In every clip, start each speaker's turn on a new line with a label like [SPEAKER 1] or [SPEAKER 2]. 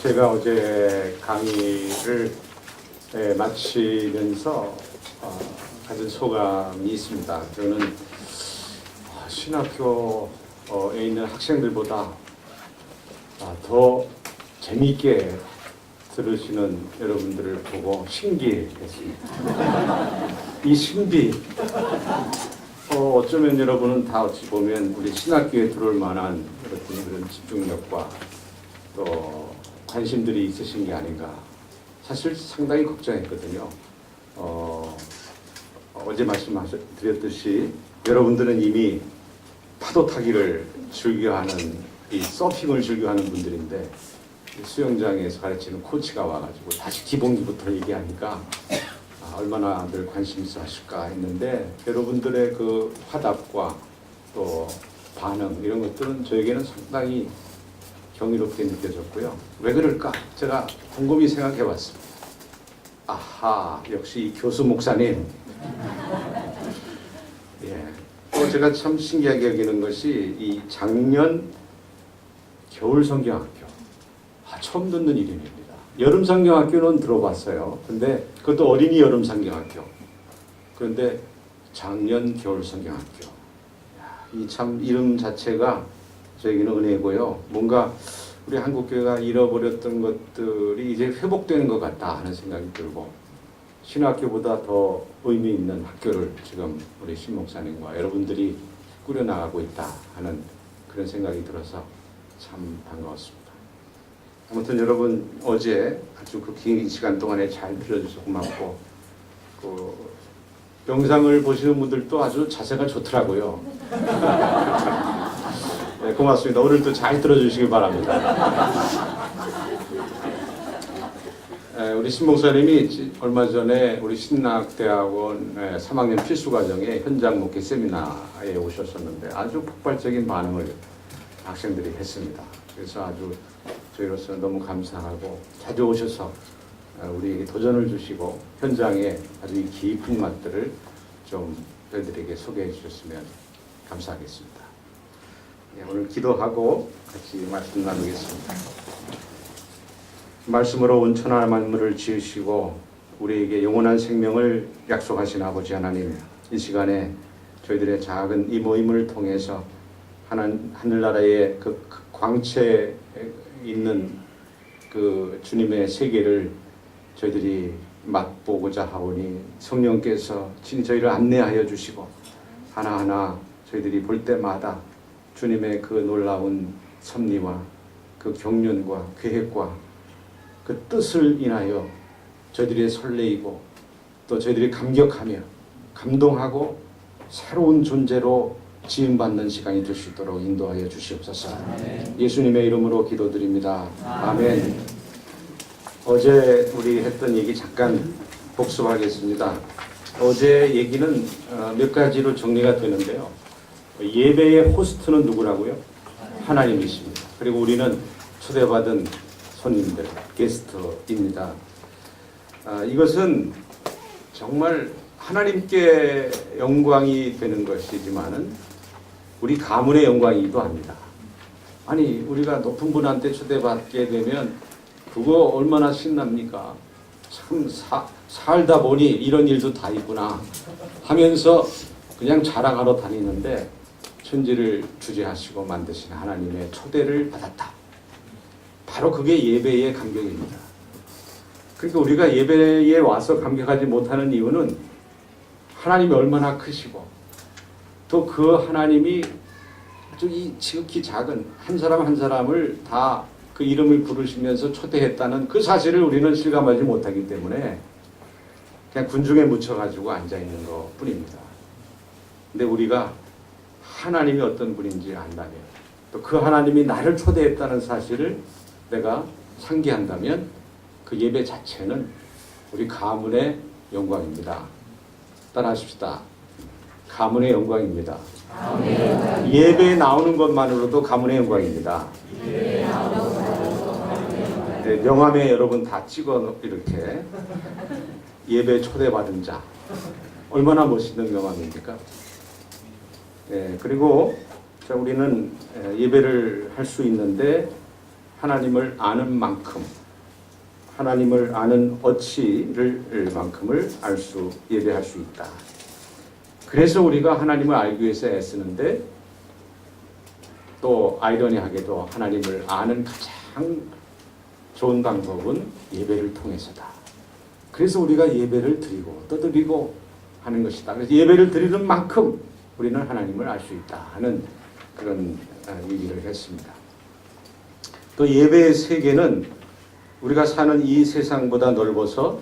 [SPEAKER 1] 제가 어제 강의를 마치면서 가진 소감이 있습니다. 저는 신학교에 있는 학생들보다 더 재미있게 들으시는 여러분들을 보고 신기했습니다. 이 신비, 어쩌면 여러분은 다 어찌 보면 우리 신학교에 들어올 만한 그런 집중력과 또 관심들이 있으신 게 아닌가. 사실 상당히 걱정했거든요. 어제 말씀드렸듯이 여러분들은 이미 파도 타기를 즐겨하는, 이 서핑을 즐겨하는 분들인데 수영장에서 가르치는 코치가 와가지고 다시 기본기부터 얘기하니까 얼마나 늘 관심 있어 하실까 했는데 여러분들의 그 화답과 또 반응 이런 것들은 저에게는 상당히 경이롭게 느껴졌고요. 왜 그럴까? 제가 곰곰이 생각해 봤습니다. 아하, 역시 이 교수 목사님. 예. 또 제가 참 신기하게 여기는 것이 이 작년 겨울 성경학교. 처음 듣는 이름입니다. 여름 성경학교는 들어봤어요. 근데 그것도 어린이 여름 성경학교. 그런데 작년 겨울 성경학교. 이 참 이름 자체가 저에게는 은혜고요. 뭔가 우리 한국교회가 잃어버렸던 것들이 이제 회복되는 것 같다 하는 생각이 들고 신학교보다 더 의미 있는 학교를 지금 우리 신 목사님과 여러분들이 꾸려나가고 있다 하는 그런 생각이 들어서 참 반가웠습니다. 아무튼 여러분 어제 아주 그 긴 시간 동안에 잘 들어주셔서 고맙고 그 영상을 보시는 분들도 아주 자세가 좋더라고요. 네, 고맙습니다. 오늘도 잘 들어주시기 바랍니다. 우리 신 목사님이 얼마 전에 우리 신학대학원 3학년 필수과정에 현장 목회 세미나에 오셨었는데 아주 폭발적인 반응을 학생들이 했습니다. 그래서 아주 저희로서는 너무 감사하고 자주 오셔서 우리에게 도전을 주시고 현장에 아주 깊은 맛들을 좀 저희들에게 소개해 주셨으면 감사하겠습니다. 네, 오늘 기도하고 같이 말씀 나누겠습니다. 말씀으로 온천한 만물을 지으시고 우리에게 영원한 생명을 약속하신 아버지 하나님, 이 시간에 저희들의 작은 이 모임을 통해서 하늘나라의 그 광채에 있는 그 주님의 세계를 저희들이 맛보고자 하오니 성령께서 친히 저희를 안내하여 주시고 하나하나 저희들이 볼 때마다 주님의 그 놀라운 섭리와 그 경륜과 계획과 그 뜻을 인하여 저희들이 설레이고 또 저희들이 감격하며 감동하고 새로운 존재로 지음받는 시간이 될 수 있도록 인도하여 주시옵소서. 아멘. 예수님의 이름으로 기도드립니다. 아멘. 어제 우리 했던 얘기 잠깐 복습하겠습니다. 어제 얘기는 몇 가지로 정리가 되는데요. 예배의 호스트는 누구라고요? 하나님이십니다. 그리고 우리는 초대받은 손님들, 게스트입니다. 이것은 정말 하나님께 영광이 되는 것이지만은 우리 가문의 영광이기도 합니다. 아니 우리가 높은 분한테 초대받게 되면 그거 얼마나 신납니까? 참 살다 보니 이런 일도 다 있구나 하면서 그냥 자랑하러 다니는데 천지를 주재하시고 만드신 하나님의 초대를 받았다. 바로 그게 예배의 감격입니다. 그러니까 우리가 예배에 와서 감격하지 못하는 이유는 하나님이 얼마나 크시고 또 그 하나님이 이 지극히 작은 한 사람 한 사람을 다 그 이름을 부르시면서 초대했다는 그 사실을 우리는 실감하지 못하기 때문에 그냥 군중에 묻혀가지고 앉아있는 것 뿐입니다. 근데 우리가 하나님이 어떤 분인지 안다면 또 그 하나님이 나를 초대했다는 사실을 내가 상기한다면 그 예배 자체는 우리 가문의 영광입니다. 따라하십시다. 가문의 영광입니다. 예배에 나오는 것만으로도 가문의 영광입니다. 네, 명함에 여러분 다 찍어 이렇게 예배 초대받은 자 얼마나 멋있는 명함입니까? 네, 그리고 우리는 예배를 할 수 있는데 하나님을 아는 만큼, 하나님을 아는 어치를 만큼을 예배할 수 있다. 그래서 우리가 하나님을 알기 위해서 애쓰는데, 또 아이러니하게도 하나님을 아는 가장 좋은 방법은 예배를 통해서다. 그래서 우리가 예배를 드리고 또 드리고 하는 것이다. 그래서 예배를 드리는 만큼 우리는 하나님을 알 수 있다 하는 그런 얘기를 했습니다. 또 예배의 세계는 우리가 사는 이 세상보다 넓어서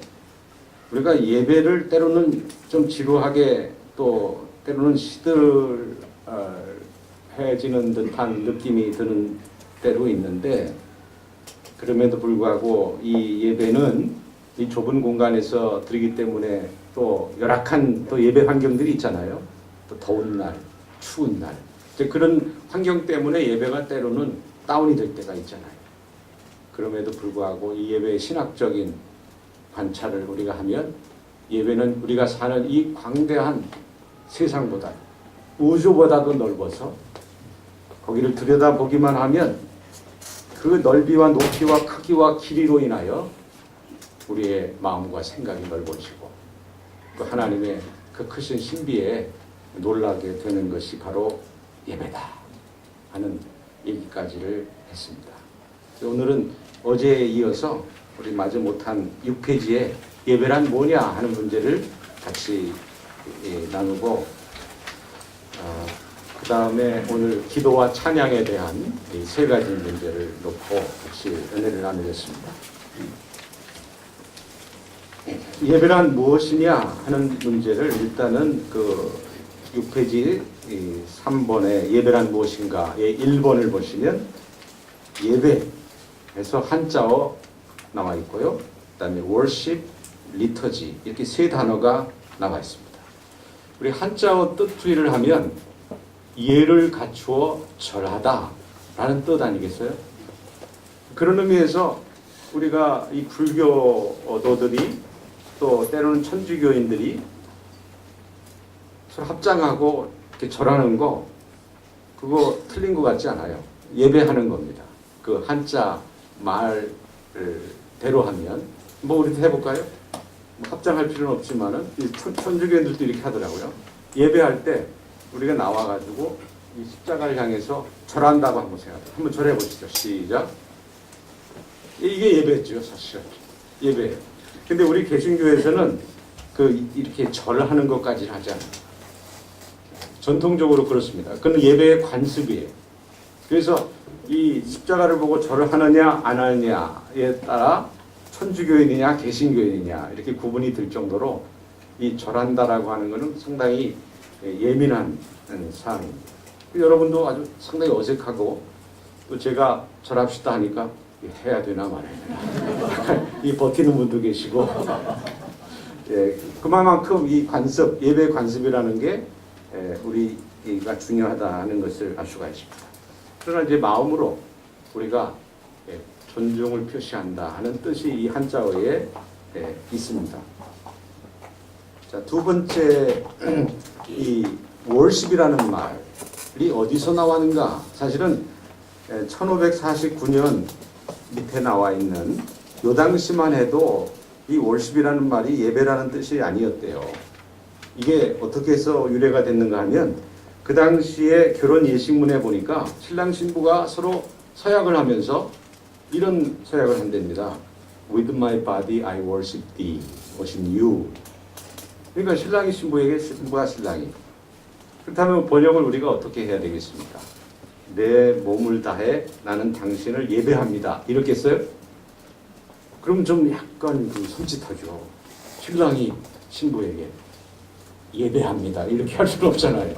[SPEAKER 1] 우리가 예배를 때로는 좀 지루하게 또 때로는 시들해지는 듯한 느낌이 드는 때로 있는데, 그럼에도 불구하고 이 예배는 이 좁은 공간에서 드리기 때문에 또 열악한 또 예배 환경들이 있잖아요. 또 더운 날, 추운 날, 이제 그런 환경 때문에 예배가 때로는 다운이 될 때가 있잖아요. 그럼에도 불구하고 이 예배의 신학적인 관찰을 우리가 하면, 예배는 우리가 사는 이 광대한 세상보다, 우주보다도 넓어서 거기를 들여다보기만 하면 그 넓이와 높이와 크기와 길이로 인하여 우리의 마음과 생각이 넓어지고 또 하나님의 그 크신 신비에 놀라게 되는 것이 바로 예배다 하는 얘기까지를 했습니다. 오늘은 어제에 이어서 우리 마저 못한 6페이지에 예배란 뭐냐 하는 문제를 같이 나누고, 그 다음에 오늘 기도와 찬양에 대한 이 세 가지 문제를 놓고 같이 은혜를 나누겠습니다. 예배란 무엇이냐 하는 문제를 일단은 그 6페이지 3번에 예배란 무엇인가의 1번을 보시면 예배에서 한자어 나와 있고요. 그 다음에 worship, liturgy 이렇게 세 단어가 나와 있습니다. 우리 한자어 뜻풀이를 하면 예를 갖추어 절하다 라는 뜻 아니겠어요? 그런 의미에서 우리가 이 불교도들이 또 때로는 천주교인들이 서로 합장하고 이렇게 절하는 거, 그거 틀린 것 같지 않아요. 예배하는 겁니다. 그 한자 말대로 하면 뭐 우리도 해볼까요? 뭐 합장할 필요는 없지만은 천주교인들도 이렇게 하더라고요. 예배할 때 우리가 나와가지고 이 십자가를 향해서 절한다고 한번 생각해요. 한번 절해 보시죠. 시작. 이게 예배죠, 사실. 예배. 근데 우리 개신교에서는 이렇게 절하는 것까지는 하지 않아요. 전통적으로 그렇습니다. 그건 예배의 관습이에요. 그래서 이 십자가를 보고 절을 하느냐 안 하느냐에 따라 천주교인이냐 개신교인이냐 이렇게 구분이 될 정도로 이 절한다라고 하는 것은 상당히 예민한 사항입니다. 여러분도 아주 상당히 어색하고, 또 제가 절합시다 하니까 해야 되나 말아야 되나 이 버티는 분도 계시고, 예, 그만큼 이 관습, 예배 관습이라는 게 우리가 중요하다는 것을 알 수가 있습니다. 그러나 이제 마음으로 우리가 존중을 표시한다 하는 뜻이 이 한자어에 있습니다. 자, 두 번째, 이 worship이라는 말이 어디서 나왔는가? 사실은 1549년 밑에 나와 있는 요 당시만 해도 이 worship이라는 말이 예배라는 뜻이 아니었대요. 이게 어떻게 해서 유래가 됐는가 하면, 그 당시에 결혼 예식문에 보니까 신랑 신부가 서로 서약을 하면서 이런 서약을 한답니다. With my body I worship thee, worship you. 그러니까 신랑이 신부에게, 신부가 신랑이. 그렇다면 번역을 우리가 어떻게 해야 되겠습니까? 내 몸을 다해 나는 당신을 예배합니다. 이렇게 써요? 그럼 좀 약간 섬찟하죠. 신랑이 신부에게 예배합니다. 이렇게 할 수는 없잖아요.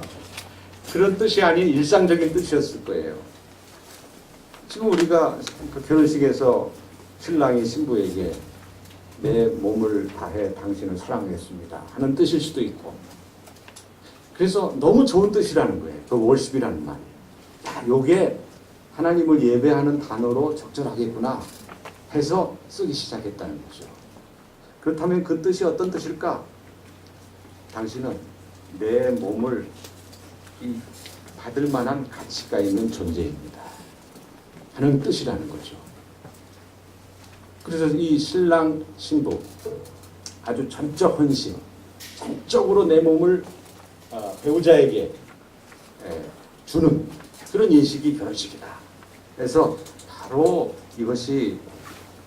[SPEAKER 1] 그런 뜻이 아닌 일상적인 뜻이었을 거예요. 지금 우리가 그 결혼식에서 신랑이 신부에게 내 몸을 다해 당신을 사랑했습니다 하는 뜻일 수도 있고, 그래서 너무 좋은 뜻이라는 거예요. 그 월십이라는 말이. 야, 요게 하나님을 예배하는 단어로 적절하겠구나 해서 쓰기 시작했다는 거죠. 그렇다면 그 뜻이 어떤 뜻일까? 당신은 내 몸을 받을 만한 가치가 있는 존재입니다 하는 뜻이라는 거죠. 그래서 이 신랑 신부 아주 전적 헌신, 전적으로 내 몸을 배우자에게 주는 그런 인식이 결혼식이다. 그래서 바로 이것이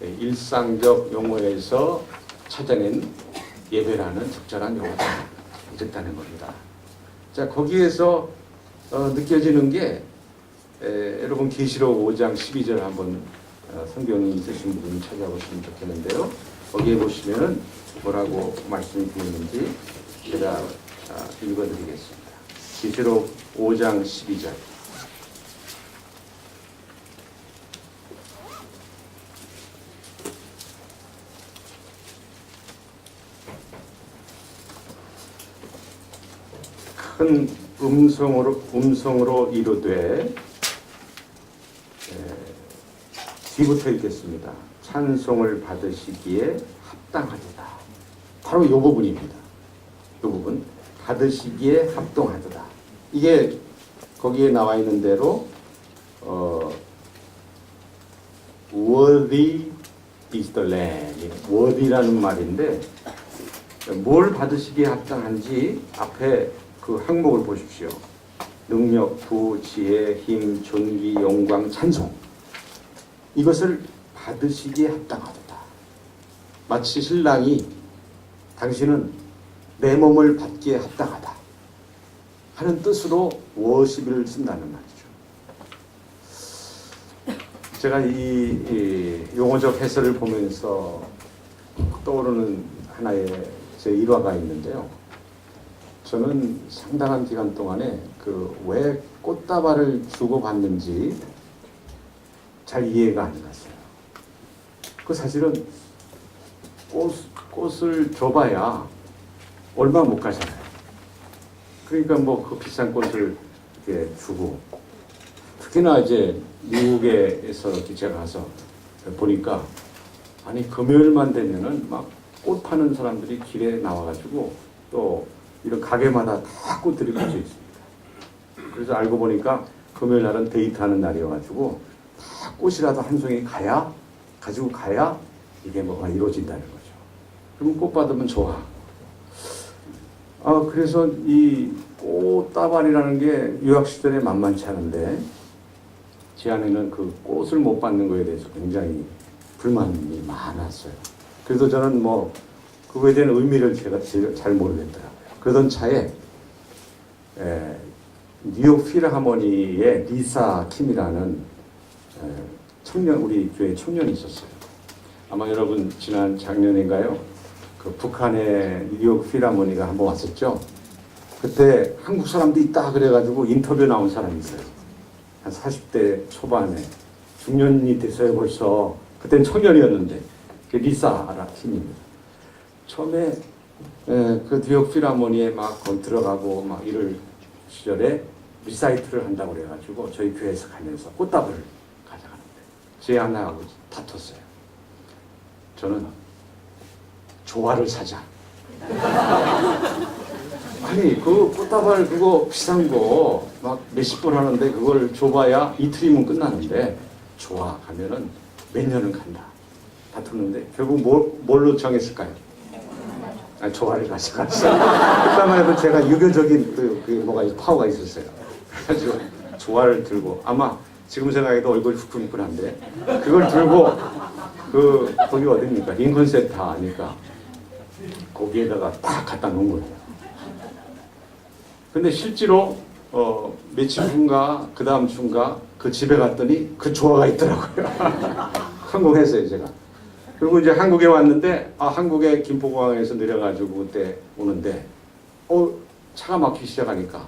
[SPEAKER 1] 일상적 용어에서 찾아낸 예배라는 적절한 용어다. 이랬다는 겁니다. 자, 거기에서 느껴지는 게 여러분 계시록 5장 12절 한번 성경이 있으신 분은 찾아보시면 좋겠는데요. 거기에 보시면은 뭐라고 말씀이 되었는지 제가 읽어드리겠습니다. 계시록 5장 12절. 큰 음성으로 이르되 뒤부터 읽겠습니다. 찬송을 받으시기에 합당하도다. 바로 이 부분입니다. 이 부분 받으시기에 합당하도다. 이게 거기에 나와 있는 대로 worthy is the lamb. worthy라는 말인데 뭘 받으시기에 합당한지 앞에 그 항목을 보십시오. 능력, 부, 지혜, 힘, 존귀, 영광, 찬송. 이것을 받으시기에 합당하도다. 마치 신랑이 당신은 내 몸을 받기에 합당하다 하는 뜻으로 워십을 쓴다는 말이죠. 제가 이 용어적 해설을 보면서 떠오르는 하나의 제 일화가 있는데요. 저는 상당한 기간 동안에 왜 꽃다발을 주고받는지 잘 이해가 안 갔어요. 사실은 꽃을 줘봐야 얼마 못 가잖아요. 그러니까 그 비싼 꽃을 이렇게 주고, 특히나 이제 미국에서 제가 가서 보니까 아니 금요일만 되면은 막 꽃 파는 사람들이 길에 나와가지고 또 이런 가게마다 다 꽃들이 꽂혀 있습니다. 그래서 알고 보니까 금요일 날은 데이트하는 날이어가지고 다 꽃이라도 한 송이 가지고 가야 이게 뭐가 이루어진다는 거죠. 그럼 꽃 받으면 좋아. 그래서 이 꽃다발이라는 게 유학 시절에 만만치 않은데 제 안에는 그 꽃을 못 받는 거에 대해서 굉장히 불만이 많았어요. 그래서 저는 그거에 대한 의미를 제가 잘 모르겠더라고요. 그러던 차에 뉴욕 필하모니의 리사 킴이라는 우리 교회 청년이 있었어요. 아마 여러분 지난 작년인가요? 북한의 뉴욕 필하모니가 한번 왔었죠. 그때 한국 사람도 있다 그래가지고 인터뷰 나온 사람이 있어요. 한 40대 초반에 중년이 됐어요 벌써. 그때는 청년이었는데 리사 킴입니다. 처음에 그 뉴욕 필하모니에 거기 들어가고 이럴 시절에 리사이트를 한다고 그래가지고 저희 교회에서 가면서 꽃다발을 가져가는데 제 아내하고 다퉜어요. 저는 조화를 사자. 아니 그 꽃다발 그거 비싼 거 몇십 번 하는데 그걸 줘봐야 이틀이면 끝나는데 조화 가면은 몇 년은 간다. 다퉜는데 결국 뭘로 정했을까요? 조화를 가져갔어요. 그때만 해도 제가 유교적인 뭐가 파워가 있었어요. 그래가지고 조화를 들고 아마 지금 생각해도 얼굴이 후끈후끈한데 그걸 들고 거기 어딥니까? 링컨 센터 아니까 거기에다가 딱 갖다 놓은 거예요. 근데 실제로 며칠 후인가 그 다음 주인가 그 집에 갔더니 그 조화가 있더라고요. 성공했어요 제가. 그리고 이제 한국에 왔는데 한국의 김포공항에서 내려가지고 그때 오는데 차가 막히기 시작하니까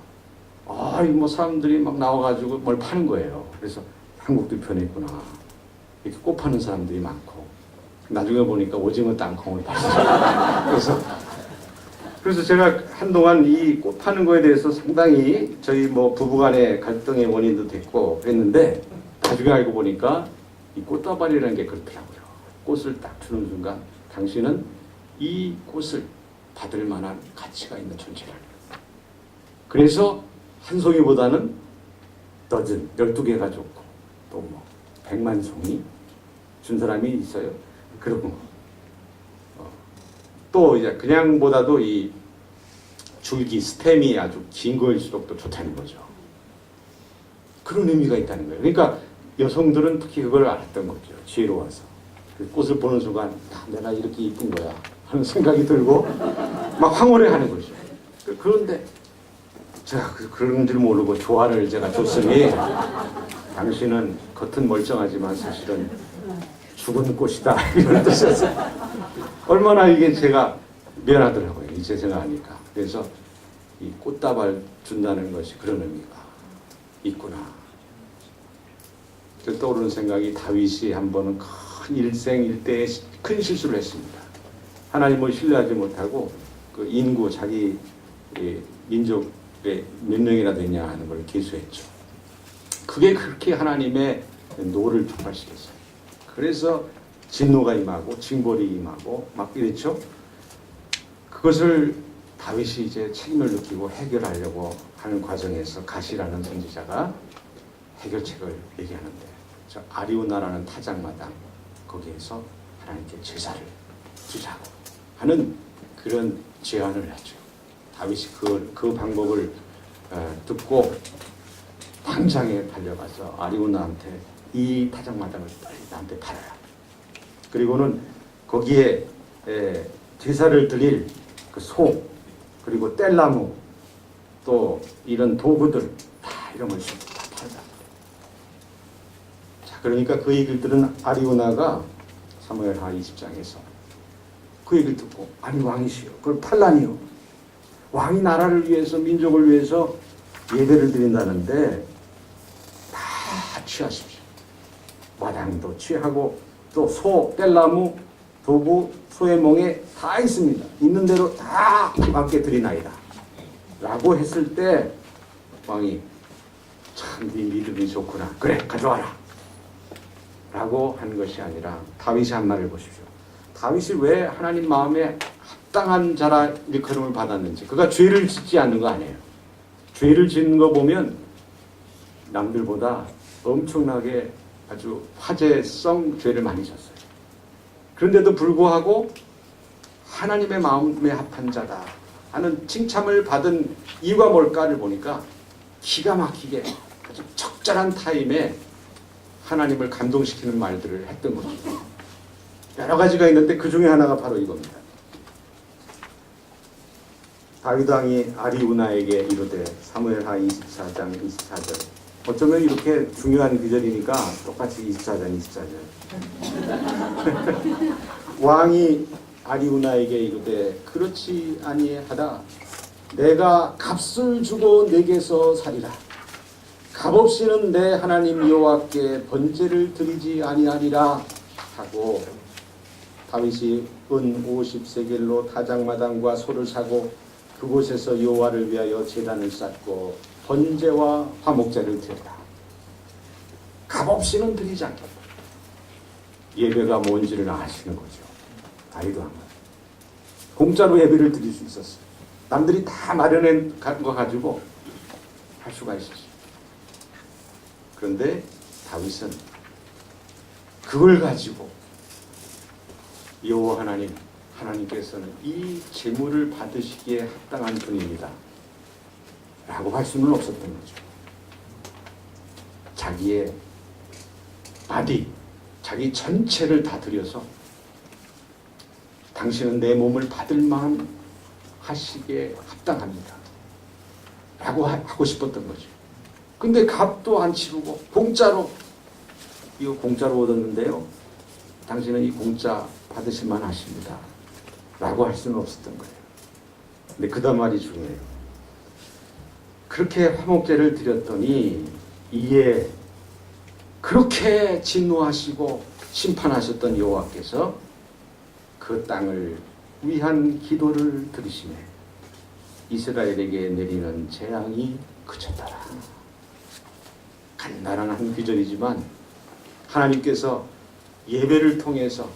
[SPEAKER 1] 사람들이 나와가지고 뭘 파는 거예요. 그래서 한국도 변했구나. 이렇게 꽃 파는 사람들이 많고 나중에 보니까 오징어 땅콩을 팔았어요. 그래서 제가 한동안 이 꽃 파는 거에 대해서 상당히 저희 부부간의 갈등의 원인도 됐고 그랬는데 나중에 알고 보니까 이 꽃다발이라는 게 그렇더라고요. 꽃을 딱 주는 순간 당신은 이 꽃을 받을 만한 가치가 있는 존재라는 거예요. 그래서 한 송이보다는 도전 12개가 좋고 또 100만 송이 준 사람이 있어요. 그리고 또 이제 그냥보다도 이 줄기 스템이 아주 긴 거일수록 또 좋다는 거죠. 그런 의미가 있다는 거예요. 그러니까 여성들은 특히 그걸 알았던 거죠. 지혜로워서. 그 꽃을 보는 순간 내가 이렇게 이쁜 거야 하는 생각이 들고 막 황홀해하는 거죠. 그런데 제가 그런 줄 모르고 조화를 제가 줬으니 당신은 겉은 멀쩡하지만 사실은 죽은 꽃이다 이런 뜻이었어요. 얼마나 이게 제가 미안하더라고요. 이제 생각하니까. 그래서 이 꽃다발 준다는 것이 그런 의미가 있구나. 떠오르는 생각이 다윗이 한 번은 큰 일생일대에 큰 실수를 했습니다. 하나님을 신뢰하지 못하고 그 인구 자기 민족에 몇 명이나 되냐 하는 걸 계수했죠. 그게 그렇게 하나님의 노를 촉발시켰어요. 그래서 진노가 임하고 징벌이 임하고 막 이랬죠. 그것을 다윗이 이제 책임을 느끼고 해결하려고 하는 과정에서 가시라는 선지자가 해결책을 얘기하는데 저 아리우나라는 타작마당 거기에서 하나님께 제사를 드리라고 하는 그런 제안을 하죠. 다윗이 그 방법을 듣고 당장에 달려가서 아리우나한테 이 타작마당을 빨리 나한테 팔아라. 그리고는 거기에 제사를 드릴 그 소 그리고 뗄나무 또 이런 도구들 다 이런 걸 다 팔자. 자, 그러니까 그 얘기를 들은 아리우나가 사무엘하 20장에서 그 얘기를 듣고 아니 왕이시여 그걸 팔라니요. 왕이 나라를 위해서 민족을 위해서 예배를 드린다는데 다 취하십시오. 마당도 취하고 또 소, 뗄나무, 도구, 소의 몽에 다 있습니다. 있는 대로 다 왕께 드리나이다. 라고 했을 때 왕이 참 네 믿음이 좋구나. 그래 가져와라. 라고 한 것이 아니라 다윗이 한 말을 보십시오. 다윗이 왜 하나님 마음에 합당한 자라 일컬음을 받았는지 그가 죄를 짓지 않는 거 아니에요. 죄를 짓는 거 보면 남들보다 엄청나게 아주 화제성 죄를 많이 졌어요. 그런데도 불구하고 하나님의 마음에 합한 자다 하는 칭찬을 받은 이유가 뭘까를 보니까 기가 막히게 아주 적절한 타임에 하나님을 감동시키는 말들을 했던 거죠. 여러 가지가 있는데 그 중에 하나가 바로 이겁니다. 다윗 왕이 아리우나에게 이르되 사무엘하 24장 24절 어쩌면 이렇게 중요한 구절이니까 똑같이 24장 24절 왕이 아리우나에게 이르되 그렇지 아니하다 내가 값을 주고 내게서 사리라 값없이는 내 하나님 여호와께 번제를 드리지 아니하리라 하고 다윗이 은 50세겔로 타작마당과 소를 사고 그곳에서 여호와를 위하여 제단을 쌓고 번제와 화목제를 드렸다. 값없이는 드리지 않겠다. 예배가 뭔지를 아시는 거죠. 다윗 왕은 공짜로 예배를 드릴 수 있었어요. 남들이 다 마련한 거 가지고 할 수가 있었어요. 그런데 다윗은 그걸 가지고 여호와 하나님께서는 이 제물을 받으시기에 합당한 분입니다. 라고 할 수는 없었던 거죠. 자기의 바디, 자기 전체를 다 들여서 당신은 내 몸을 받을 만한 하시기에 합당합니다. 라고 하고 싶었던 거죠. 근데 값도 안 치르고 공짜로 이거 공짜로 얻었는데요. 당신은 이 공짜 받으실 만하십니다. 라고 할 수는 없었던 거예요. 근데 그 다음 말이 중요해요. 그렇게 화목제를 드렸더니 이에 그렇게 진노하시고 심판하셨던 여호와께서 그 땅을 위한 기도를 들으시네 이스라엘에게 내리는 재앙이 그쳤더라. 간단한 한 구절이지만 하나님께서 예배를 통해서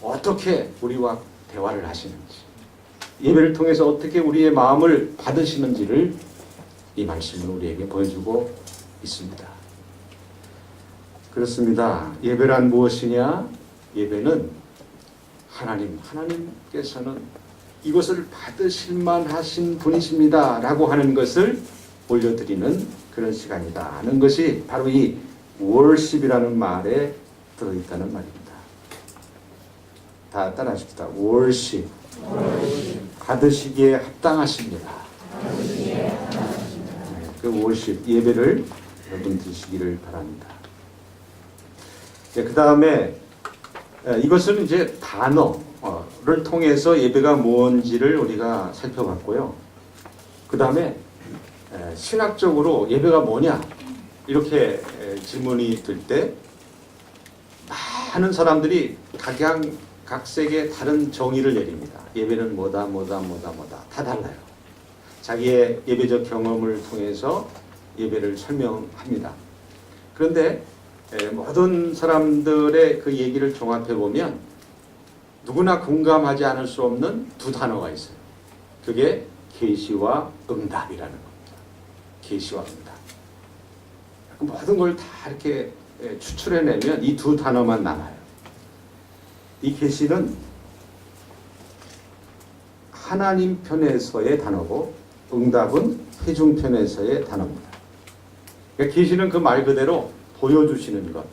[SPEAKER 1] 어떻게 우리와 대화를 하시는지 예배를 통해서 어떻게 우리의 마음을 받으시는지를 이 말씀은 우리에게 보여주고 있습니다. 그렇습니다. 예배란 무엇이냐? 예배는 하나님께서는 이것을 받으실 만하신 분이십니다 라고 하는 것을 올려드리는 그런 시간이다 하는 것이 바로 이 월십이라는 말에 들어있다는 말입니다. 다 따라하십시다. 월십. 받으시기에 합당하십니다. 그 월십 예배를 여러분 드시기를 바랍니다. 그 다음에 이것은 이제 단어를 통해서 예배가 뭔지를 우리가 살펴봤고요. 그 다음에 신학적으로 예배가 뭐냐 이렇게 질문이 들 때 많은 사람들이 각각색의 다른 정의를 내립니다. 예배는 뭐다 다 달라요. 자기의 예배적 경험을 통해서 예배를 설명합니다. 그런데 모든 사람들의 그 얘기를 종합해 보면 누구나 공감하지 않을 수 없는 두 단어가 있어요. 그게 계시와 응답이라는 겁니다. 계시와 응답. 모든 걸 다 이렇게 추출해내면 이 두 단어만 남아요. 이 계시는 하나님 편에서의 단어고 응답은 회중 편에서의 단어입니다. 그러니까 계시는 그 말 그대로 보여주시는 것.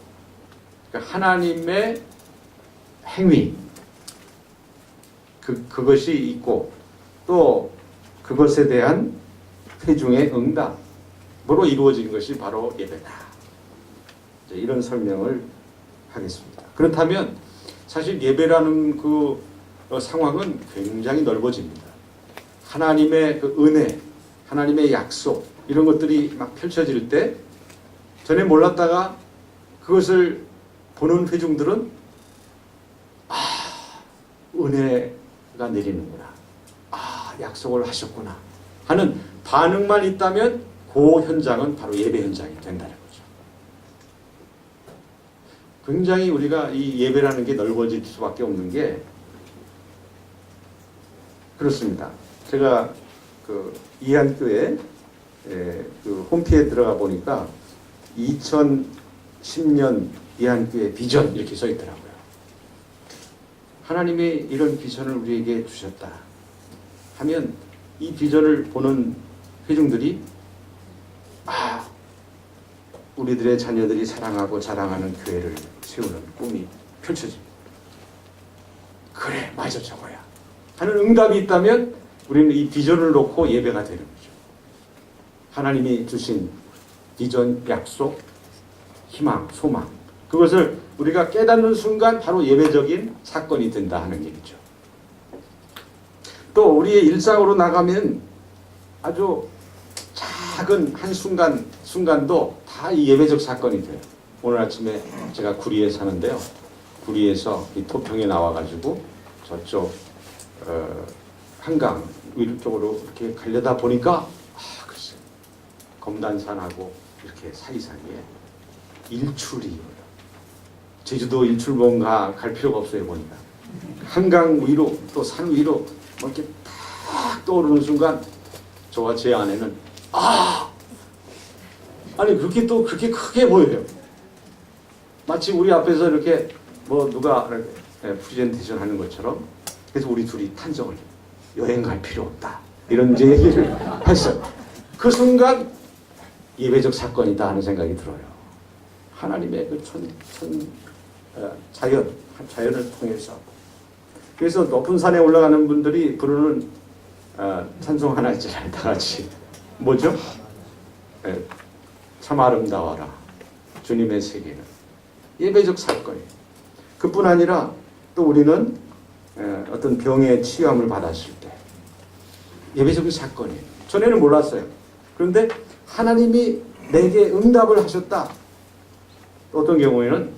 [SPEAKER 1] 그러니까 하나님의 행위. 그것이 있고 또 그것에 대한 회중의 응답으로 이루어진 것이 바로 예배다. 이런 설명을 하겠습니다. 그렇다면 사실 예배라는 그 상황은 굉장히 넓어집니다. 하나님의 그 은혜, 하나님의 약속 이런 것들이 막 펼쳐질 때 전에 몰랐다가 그것을 보는 회중들은 은혜가 내리는구나. 약속을 하셨구나. 하는 반응만 있다면 그 현장은 바로 예배 현장이 된다는 거죠. 굉장히 우리가 이 예배라는 게 넓어질 수밖에 없는 게 그렇습니다. 제가 그 이한교회 그 홈피에 들어가 보니까 2010년 이한교회 비전 이렇게 써 있더라고요. 하나님이 이런 비전을 우리에게 주셨다 하면 이 비전을 보는 회중들이 우리들의 자녀들이 사랑하고 자랑하는 교회를 세우는 꿈이 펼쳐집니다. 그래, 맞아, 저거야 하는 응답이 있다면 우리는 이 비전을 놓고 예배가 되는 거죠. 하나님이 주신 비전, 약속, 희망, 소망 그것을 우리가 깨닫는 순간 바로 예배적인 사건이 된다 하는 얘기죠. 또 우리의 일상으로 나가면 아주 작은 한 순간도 다 이 예배적 사건이 돼요. 오늘 아침에 제가 구리에 사는데요. 구리에서 이 토평에 나와가지고 저쪽 한강 위쪽으로 이렇게 가려다 보니까 글쎄 검단산하고 이렇게 사이사이에 일출이 제주도 일출봉 갈 필요가 없어요. 보니까 한강 위로 또 산 위로 뭐 이렇게 탁 떠오르는 순간 저와 제 아내는 아니 그렇게 또 그렇게 크게 보여요. 마치 우리 앞에서 이렇게 뭐 누가 프레젠테이션 하는 것처럼. 그래서 우리 둘이 탄정을 여행 갈 필요 없다 이런 이제 얘기를 했어요. 그 순간 예배적 사건이다 하는 생각이 들어요. 하나님의 그 자연을 통해서. 그래서 높은 산에 올라가는 분들이 부르는 찬송 하나 있잖아요. 다 같이 뭐죠? 참 아름다워라 주님의 세계는. 예배적 사건이에요. 그뿐 아니라 또 우리는 어떤 병의 치유함을 받았을 때 예배적인 사건이에요. 전에는 몰랐어요. 그런데 하나님이 내게 응답을 하셨다. 어떤 경우에는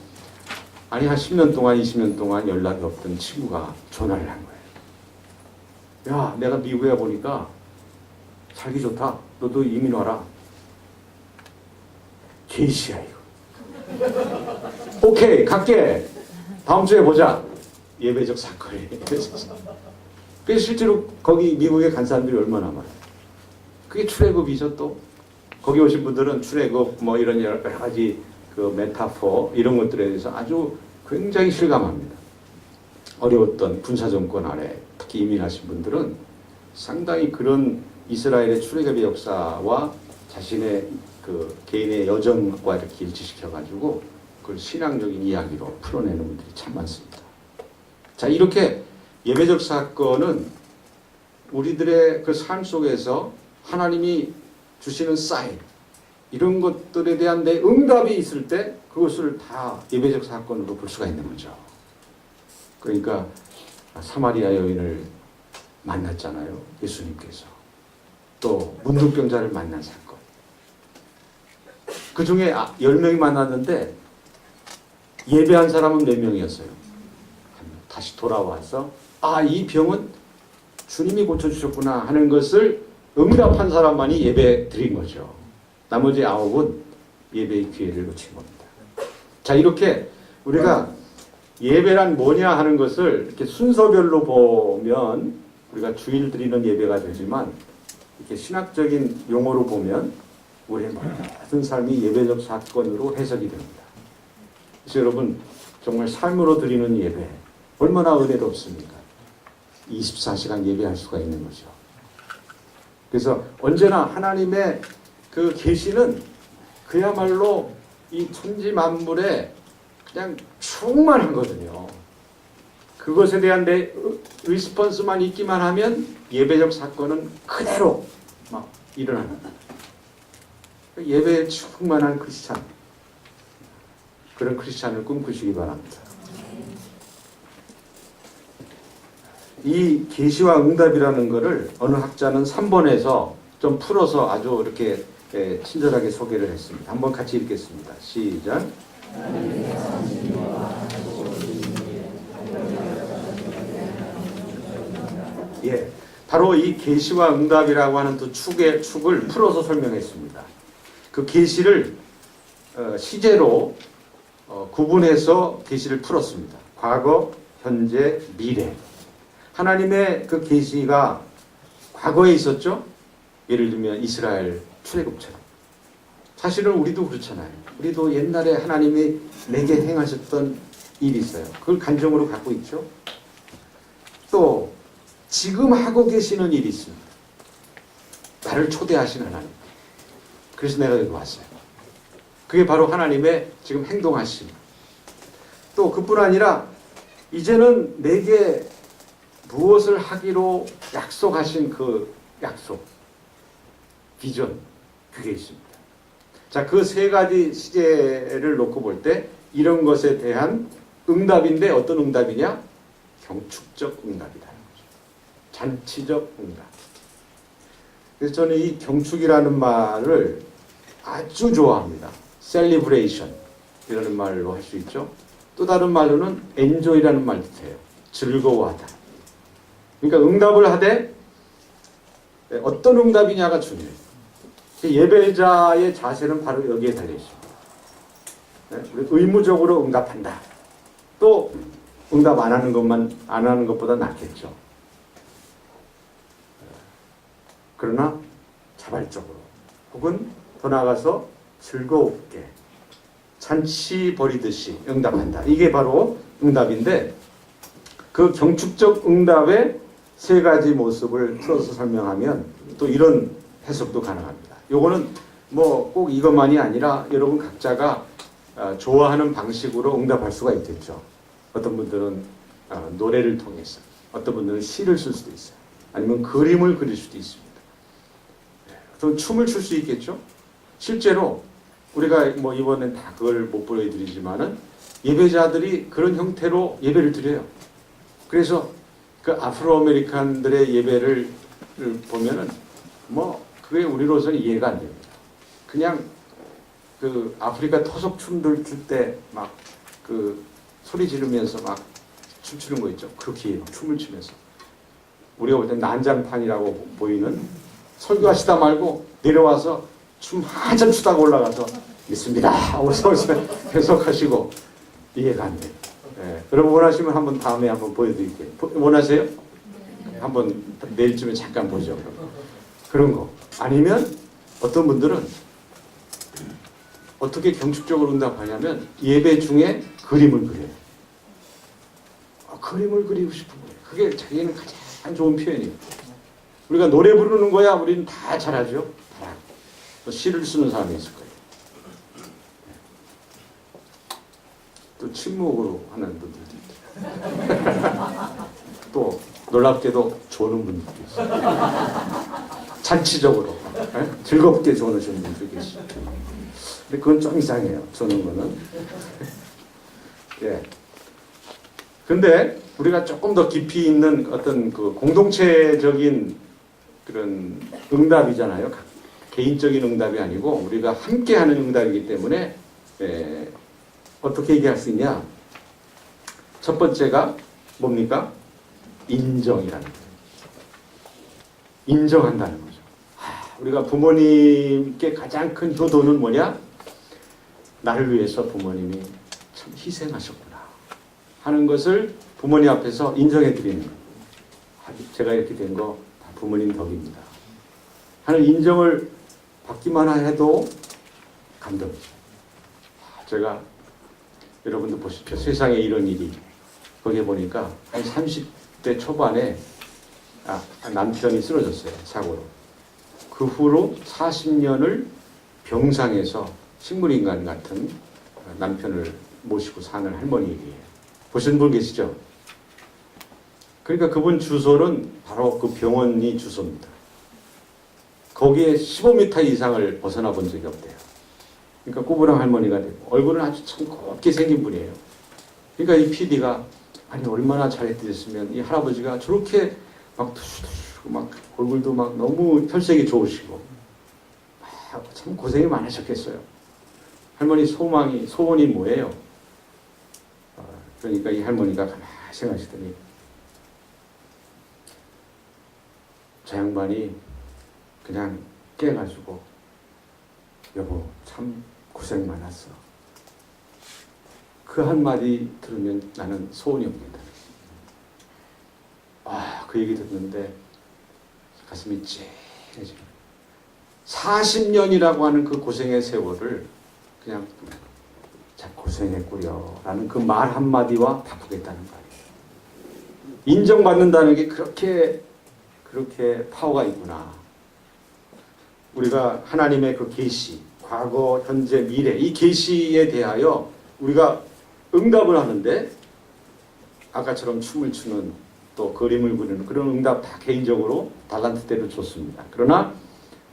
[SPEAKER 1] 한 10년 동안 20년 동안 연락이 없던 친구가 전화를 한 거예요. 야, 내가 미국에 보니까 살기 좋다. 너도 이민 와라. 계시야 이거. 오케이, 갈게. 다음 주에 보자. 예배적 사건이에요. 그래서 실제로 거기 미국에 간 사람들이 얼마나 많아요. 그게 출애굽이죠. 또 거기 오신 분들은 출애굽 뭐 이런 여러 가지 그 메타포 이런 것들에 대해서 아주 굉장히 실감합니다. 어려웠던 군사정권 아래 특히 이민하신 분들은 상당히 그런 이스라엘의 출애굽의 역사와 자신의 그 개인의 여정과 이렇게 일치시켜가지고 그걸 신앙적인 이야기로 풀어내는 분들이 참 많습니다. 자, 이렇게 예배적 사건은 우리들의 그 삶 속에서 하나님이 주시는 사인, 이런 것들에 대한 내 응답이 있을 때 그것을 다 예배적 사건으로 볼 수가 있는 거죠. 그러니까 사마리아 여인을 만났잖아요, 예수님께서. 또 문둥병자를 만난 사건. 그 중에 10명이 만났는데 예배한 사람은 몇 명이었어요? 다시 돌아와서 이 병은 주님이 고쳐주셨구나 하는 것을 응답한 사람만이 예배 드린 거죠. 나머지 9은 예배의 기회를 놓친 겁니다. 자, 이렇게 우리가 예배란 뭐냐 하는 것을 이렇게 순서별로 보면 우리가 주일 드리는 예배가 되지만 이렇게 신학적인 용어로 보면 우리의 모든 삶이 예배적 사건으로 해석이 됩니다. 그래서 여러분, 정말 삶으로 드리는 예배 얼마나 은혜롭습니까? 24시간 예배할 수가 있는 거죠. 그래서 언제나 하나님의 그 계시는 그야말로 이 천지 만물에 그냥 충만하거든요. 그것에 대한 내 리스폰스만 있기만 하면 예배적 사건은 그대로 막 일어납니다. 예배에 충만한 크리스찬, 그런 크리스찬을 꿈꾸시기 바랍니다. 이 계시와 응답이라는 것을 어느 학자는 3번에서 좀 풀어서 아주 이렇게 친절하게 소개를 했습니다. 한번 같이 읽겠습니다. 시작. 예, 바로 이 계시와 응답이라고 하는 두 축을 풀어서 설명했습니다. 그 계시를 시제로 구분해서 계시를 풀었습니다. 과거, 현재, 미래. 하나님의 그 계시가 과거에 있었죠. 예를 들면 이스라엘 출애굽처럼. 사실은 우리도 그렇잖아요. 우리도 옛날에 하나님이 내게 행하셨던 일이 있어요. 그걸 간증으로 갖고 있죠. 또 지금 하고 계시는 일이 있습니다. 나를 초대하신 하나님. 그래서 내가 여기 왔어요. 그게 바로 하나님의 지금 행동하심. 또 그뿐 아니라 이제는 내게 무엇을 하기로 약속하신 그 약속, 비전, 그게 있습니다. 자, 그 세 가지 시제를 놓고 볼 때 이런 것에 대한 응답인데 어떤 응답이냐? 경축적 응답이다. 잔치적 응답. 그래서 저는 이 경축이라는 말을 아주 좋아합니다. celebration 이라는 말로 할 수 있죠. 또 다른 말로는 enjoy라는 말도 돼요. 즐거워하다. 그러니까 응답을 하되 어떤 응답이냐가 중요해요. 예배자의 자세는 바로 여기에 달려 있습니다. 우리 의무적으로 응답한다. 또 응답 안 하는 것보다 낫겠죠. 그러나 자발적으로 혹은 더 나아가서 즐겁게 잔치 벌이듯이 응답한다. 이게 바로 응답인데 그 경축적 응답의 세 가지 모습을 풀어서 설명하면 또 이런 해석도 가능합니다. 요거는 뭐 꼭 이것만이 아니라 여러분 각자가 좋아하는 방식으로 응답할 수가 있겠죠. 어떤 분들은 노래를 통해서, 어떤 분들은 시를 쓸 수도 있어요. 아니면 그림을 그릴 수도 있습니다. 어떤 춤을 출 수 있겠죠. 실제로 우리가 뭐 이번엔 다 그걸 못 보여드리지만은 예배자들이 그런 형태로 예배를 드려요. 그래서 그 아프로 아메리칸들의 예배를 보면은 뭐 그게 우리로서는 이해가 안 됩니다. 그냥 그 아프리카 토속 춤들 출 때 막 그 소리 지르면서 막 춤추는 거 있죠. 그렇게 춤을 추면서 우리가 볼 때 난장판이라고 보이는 설교하시다 말고 내려와서 춤 한참 추다가 올라가서 믿습니다 하고 해석하시고 이해가 안 돼요. 네. 여러분 원하시면 한번 다음에 한번 보여드릴게요. 원하세요? 네. 한번 내일쯤에 잠깐 보죠. 그런 거. 아니면 어떤 분들은 어떻게 경축적으로 응답하냐면 예배 중에 그림을 그려요. 그림을 그리고 싶은 거예요. 그게 자기는 가장 좋은 표현이에요. 우리가 노래 부르는 거야 우리는 다 잘하죠. 다. 또 시를 쓰는 사람이 있을 거예요. 또 침묵으로 하는 분들도 있고 또 놀랍게도 조는 분들도 있어요. 잔치적으로 즐겁게 조는 분들도 계시죠. 근데 그건 좀 이상해요. 조는 거는. 예. 근데 우리가 조금 더 깊이 있는 어떤 그 공동체적인 그런 응답이잖아요. 개인적인 응답이 아니고 우리가 함께하는 응답이기 때문에 어떻게 얘기할 수 있냐? 첫 번째가 뭡니까? 인정이라는 거예요. 인정한다는 거죠. 우리가 부모님께 가장 큰 효도는 뭐냐? 나를 위해서 부모님이 참 희생하셨구나 하는 것을 부모님 앞에서 인정해 드리는 거예요. 제가 이렇게 된 거 다 부모님 덕입니다 하는 인정을 받기만 해도 감동이죠. 제가 여러분도 보십시오. 세상에 이런 일이 거기에 보니까 한 30대 초반에 남편이 쓰러졌어요. 사고로. 그 후로 40년을 병상에서 식물인간 같은 남편을 모시고 사는 할머니예요. 보신 분 계시죠? 그러니까 그분 주소는 바로 그 병원이 주소입니다. 거기에 15m 이상을 벗어나 본 적이 없대요. 그러니까 꼬부랑 할머니가 되고 얼굴은 아주 참 곱게 생긴 분이에요. 그러니까 이 PD가 아니 얼마나 잘했겠으면 이 할아버지가 저렇게 막 투수투수 막 얼굴도 막 너무 혈색이 좋으시고 참 고생이 많으셨겠어요. 할머니 소원이 뭐예요? 그러니까 이 할머니가 가만히 생각하시더니 저 양반이 그냥 깨가지고 여보 참 고생 많았어. 그 한마디 들으면 나는 소원이 옵니다. 그 얘기 듣는데 가슴이 찡해지고 40년이라고 하는 그 고생의 세월을 그냥 참 고생했고요 라는 그 말 한마디와 바꾸겠다는 말이에요. 인정받는다는 게 그렇게 파워가 있구나. 우리가 하나님의 그 계시, 과거, 현재, 미래 이 계시에 대하여 우리가 응답을 하는데 아까처럼 춤을 추는 또 그림을 그리는 그런 응답 다 개인적으로 달란트대로 좋습니다. 그러나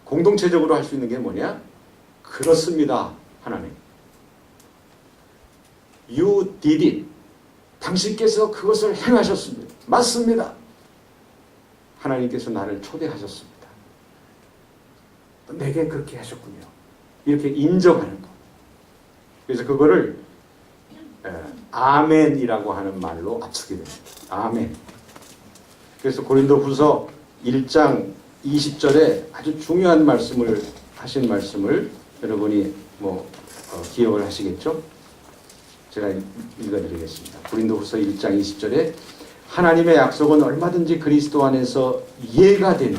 [SPEAKER 1] 공동체적으로 할 수 있는 게 뭐냐? 그렇습니다. 하나님. You did it. 당신께서 그것을 행하셨습니다. 맞습니다. 하나님께서 나를 초대하셨습니다. 내게 그렇게 하셨군요. 이렇게 인정하는 것. 그래서 그거를 아멘이라고 하는 말로 압축이 됩니다. 아멘. 그래서 고린도후서 1장 20절에 아주 중요한 말씀을 하신 말씀을 여러분이 기억을 하시겠죠? 제가 읽어드리겠습니다. 고린도후서 1장 20절에 하나님의 약속은 얼마든지 그리스도 안에서 이해가 되니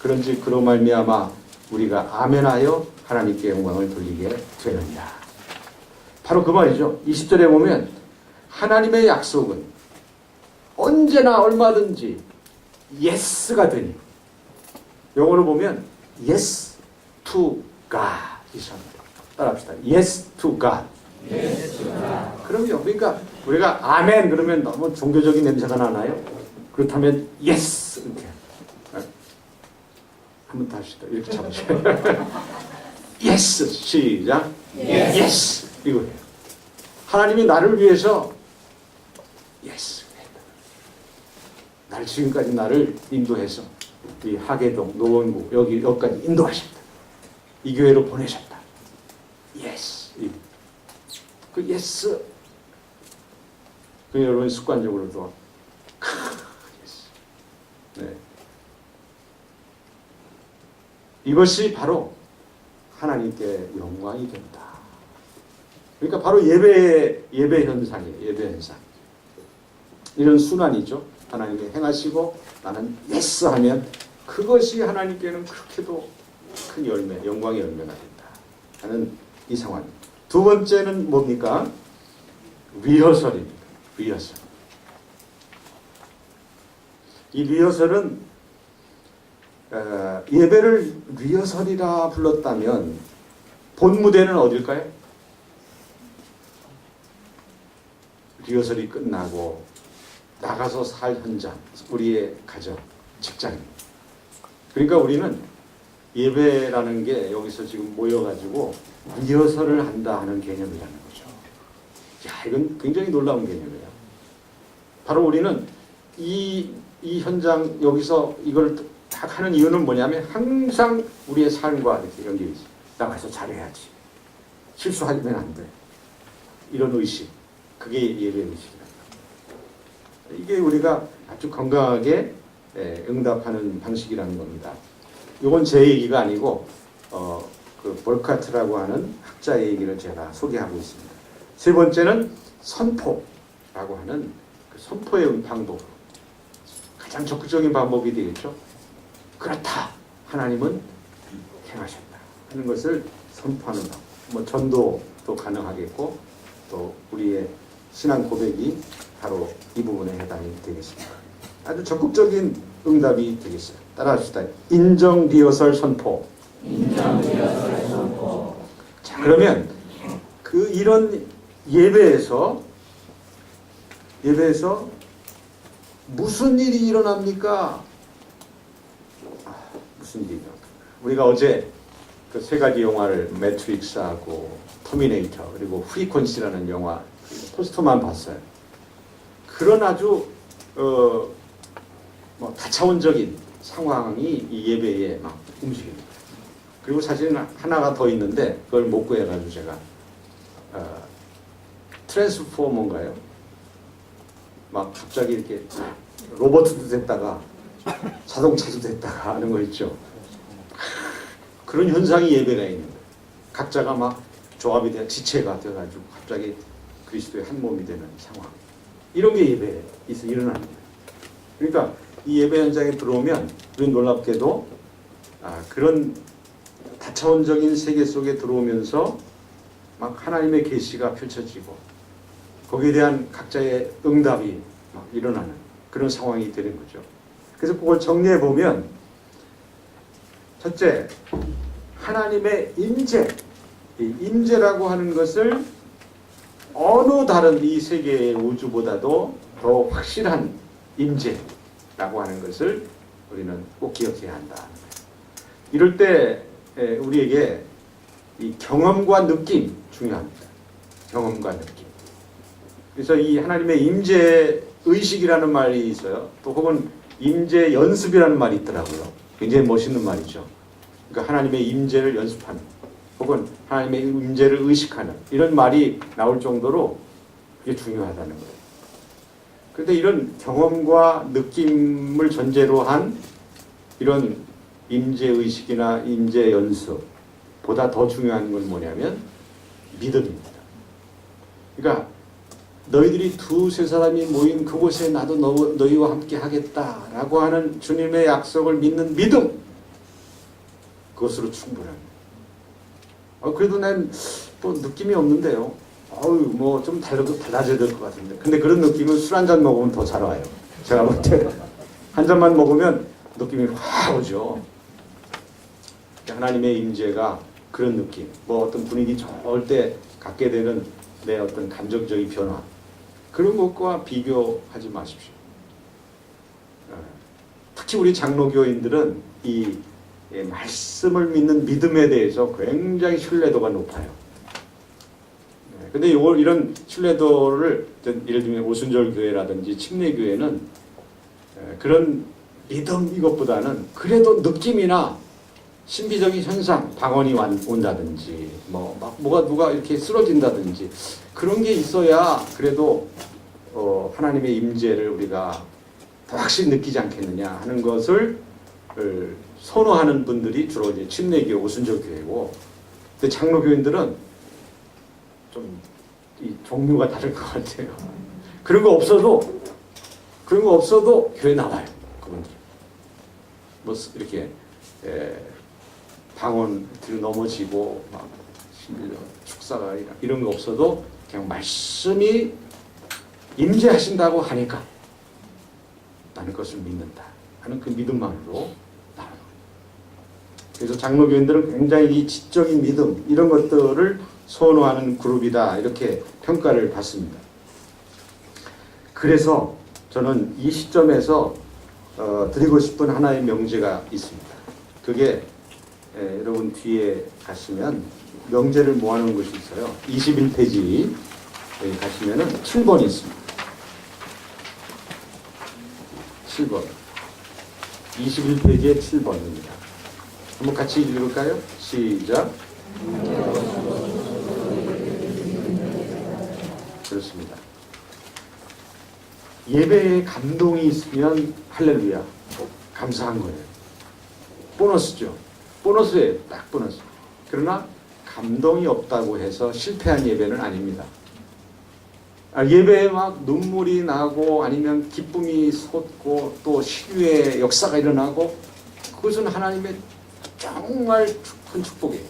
[SPEAKER 1] 그런즉 그로 말미암아 우리가 아멘하여 하나님께 영광을 돌리게 되느니라. 바로 그 말이죠. 20절에 보면 하나님의 약속은 언제나 얼마든지 yes가 되니 영어로 보면 yes to God 이랍니다. 따라합시다. yes to God. 그럼요. 그러니까 우리가 아멘 그러면 너무 종교적인 냄새가 나나요? 그렇다면 yes 이렇게 한번 더 합시다. 이렇게 잡으세요. yes 시작. yes 이거예요. 하나님이 나를 위해서 yes 나를 지금까지 나를 인도해서 이 하계동 노원구 여기까지 인도하셨다. 이 교회로 보내셨다. yes 그 yes 그 여러분 습관적으로도 yes. 네. 이것이 바로 하나님께 영광이 된다. 그러니까 바로 예배 현상이에요. 예배 현상. 이런 순환이죠. 하나님께 행하시고 나는 예스 하면 그것이 하나님께는 그렇게도 큰 열매, 영광의 열매가 된다 하는 이 상황입니다. 두 번째는 뭡니까? 리허설입니다. 리허설. 이 리허설은 예배를 리허설이라 불렀다면 본 무대는 어딜까요? 리허설이 끝나고 나가서 살 현장, 우리의 가정, 직장. 그러니까 우리는 예배라는 게 여기서 지금 모여가지고 리허설을 한다 하는 개념이라는 거죠. 야, 이건 굉장히 놀라운 개념이에요. 바로 우리는 이 현장 여기서 이걸 딱 하는 이유는 뭐냐면 항상 우리의 삶과 이렇게 연결이 있어요. 나가서 잘해야지. 실수하면 안 돼. 이런 의식. 그게 예배 의식이다. 이게 우리가 아주 건강하게 응답하는 방식이라는 겁니다. 이건 제 얘기가 아니고 그 볼카트라고 하는 학자의 얘기를 제가 소개하고 있습니다. 세 번째는 선포라고 하는 그 선포의 방법. 가장 적극적인 방법이 되겠죠. 그렇다. 하나님은 행하셨다. 하는 것을 선포하는 방법. 뭐 전도도 가능하겠고 또 우리의 신앙 고백이 바로 이 부분에 해당이 되겠습니다. 아주 적극적인 응답이 되겠어요. 따라합시다. 인정 리허설 선포. 인정 리허설 선포. 자, 그러면 그 이런 예배에서 무슨 일이 일어납니까? 무슨 일이 일어납니까? 우리가 어제 그 세 가지 영화를 매트릭스하고 터미네이터 그리고 프리퀀시라는 영화 포스터만 봤어요. 그런 아주 뭐 다차원적인 상황이 이 예배에 막 움직입니다. 그리고 사실은 하나가 더 있는데 그걸 못 구해가지고 제가 트랜스포머인가요? 막 갑자기 이렇게 로봇도 됐다가 자동차도 됐다가 하는 거 있죠. 그런 현상이 예배가 있는 거예요. 각자가 막 조합이 돼 지체가 돼가지고 갑자기 그리스도의 한 몸이 되는 상황. 이런 게 예배에 일어나는 거예요. 그러니까 이 예배 현장에 들어오면 우리는 놀랍게도 그런 다차원적인 세계 속에 들어오면서 막 하나님의 계시가 펼쳐지고 거기에 대한 각자의 응답이 막 일어나는 그런 상황이 되는 거죠. 그래서 그걸 정리해 보면 첫째, 하나님의 임재. 이 임재라고 하는 것을 어느 다른 이 세계의 우주보다도 더 확실한 임재라고 하는 것을 우리는 꼭 기억해야 한다. 이럴 때 우리에게 이 경험과 느낌 중요합니다. 경험과 느낌. 그래서 이 하나님의 임재 의식이라는 말이 있어요. 또 혹은 임재 연습이라는 말이 있더라고요. 굉장히 멋있는 말이죠. 그러니까 하나님의 임재를 연습하는 혹은 하나님의 임재를 의식하는 이런 말이 나올 정도로 그게 중요하다는 거예요. 그런데 이런 경험과 느낌을 전제로 한 이런 임재 의식이나 임재 연습보다 더 중요한 건 뭐냐면 믿음입니다. 그러니까 너희들이 두세 사람이 모인 그곳에 나도 너희와 함께 하겠다라고 하는 주님의 약속을 믿는 믿음, 그것으로 충분합니다. 그래도 난 또 느낌이 없는데요. 뭐 좀 달라져야 될 것 같은데. 근데 그런 느낌은 술 한 잔 먹으면 더 잘 와요. 제가 볼 때 한 잔만 먹으면 느낌이 확 오죠. 하나님의 임재가 그런 느낌, 뭐 어떤 분위기 좋을 때 갖게 되는 내 어떤 감정적인 변화, 그런 것과 비교하지 마십시오. 특히 우리 장로교인들은 이 말씀을 믿는 믿음에 대해서 굉장히 신뢰도가 높아요. 근데 이런 신뢰도를 예를 들면 오순절 교회라든지 침례교회는 그런 믿음 이것보다는 그래도 느낌이나 신비적인 현상, 방언이 온다든지 뭐가 누가 이렇게 쓰러진다든지 그런 게 있어야 그래도 하나님의 임재를 우리가 더 확실히 느끼지 않겠느냐 하는 것을 선호하는 분들이 주로 이제 침례교, 오순절 교회고, 근데 장로교인들은 좀 이 종류가 다를 것 같아요. 그런 거 없어도 교회 나와요. 그분들 뭐 이렇게 방언 뒤로 넘어지고 막 축사가 이런 거 없어도 그냥 말씀이 임재하신다고 하니까 난 나는 그것을 믿는다 하는 그 믿음만으로 나오는 거예요. 그래서 장로교인들은 굉장히 이 지적인 믿음 이런 것들을 선호하는 그룹이다 이렇게 평가를 받습니다. 그래서 저는 이 시점에서 드리고 싶은 하나의 명제가 있습니다. 그게 여러분 뒤에 가시면 명제를 모아놓은 것이 있어요. 21페이지 가시면은 7번이 있습니다. 7번. 21페이지에 7번입니다. 한번 같이 읽을까요? 시작. 그렇습니다. 예배에 감동이 있으면 할렐루야. 감사한 거예요. 보너스죠. 보너스예요. 딱 보너스. 그러나 감동이 없다고 해서 실패한 예배는 아닙니다. 예배에 막 눈물이 나고 아니면 기쁨이 솟고 또 시류의 역사가 일어나고 그것은 하나님의 정말 큰 축복이에요.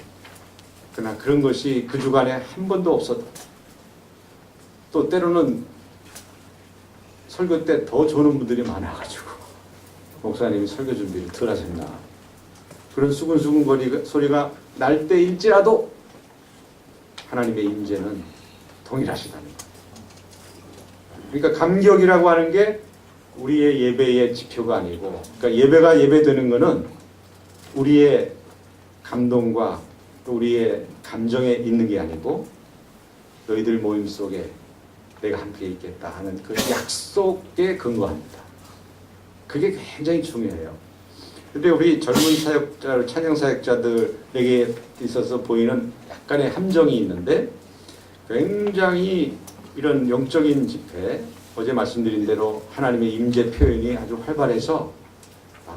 [SPEAKER 1] 그러나 그런 것이 그 주간에 한 번도 없었다. 또 때로는 설교 때 더 조는 분들이 많아가지고 목사님이 설교 준비를 덜 하셨나 그런 수근수근 소리가 날 때일지라도 하나님의 임재는 동일하시다는 거예요. 그러니까 감격이라고 하는 게 우리의 예배의 지표가 아니고 그러니까 예배가 예배되는 것은 우리의 감동과 또 우리의 감정에 있는 게 아니고 너희들 모임 속에 내가 함께 있겠다 하는 그 약속에 근거합니다. 그게 굉장히 중요해요. 근데 우리 젊은 사역자, 찬양 사역자들에게 있어서 보이는 약간의 함정이 있는데 굉장히 이런 영적인 집회, 어제 말씀드린 대로 하나님의 임재 표현이 아주 활발해서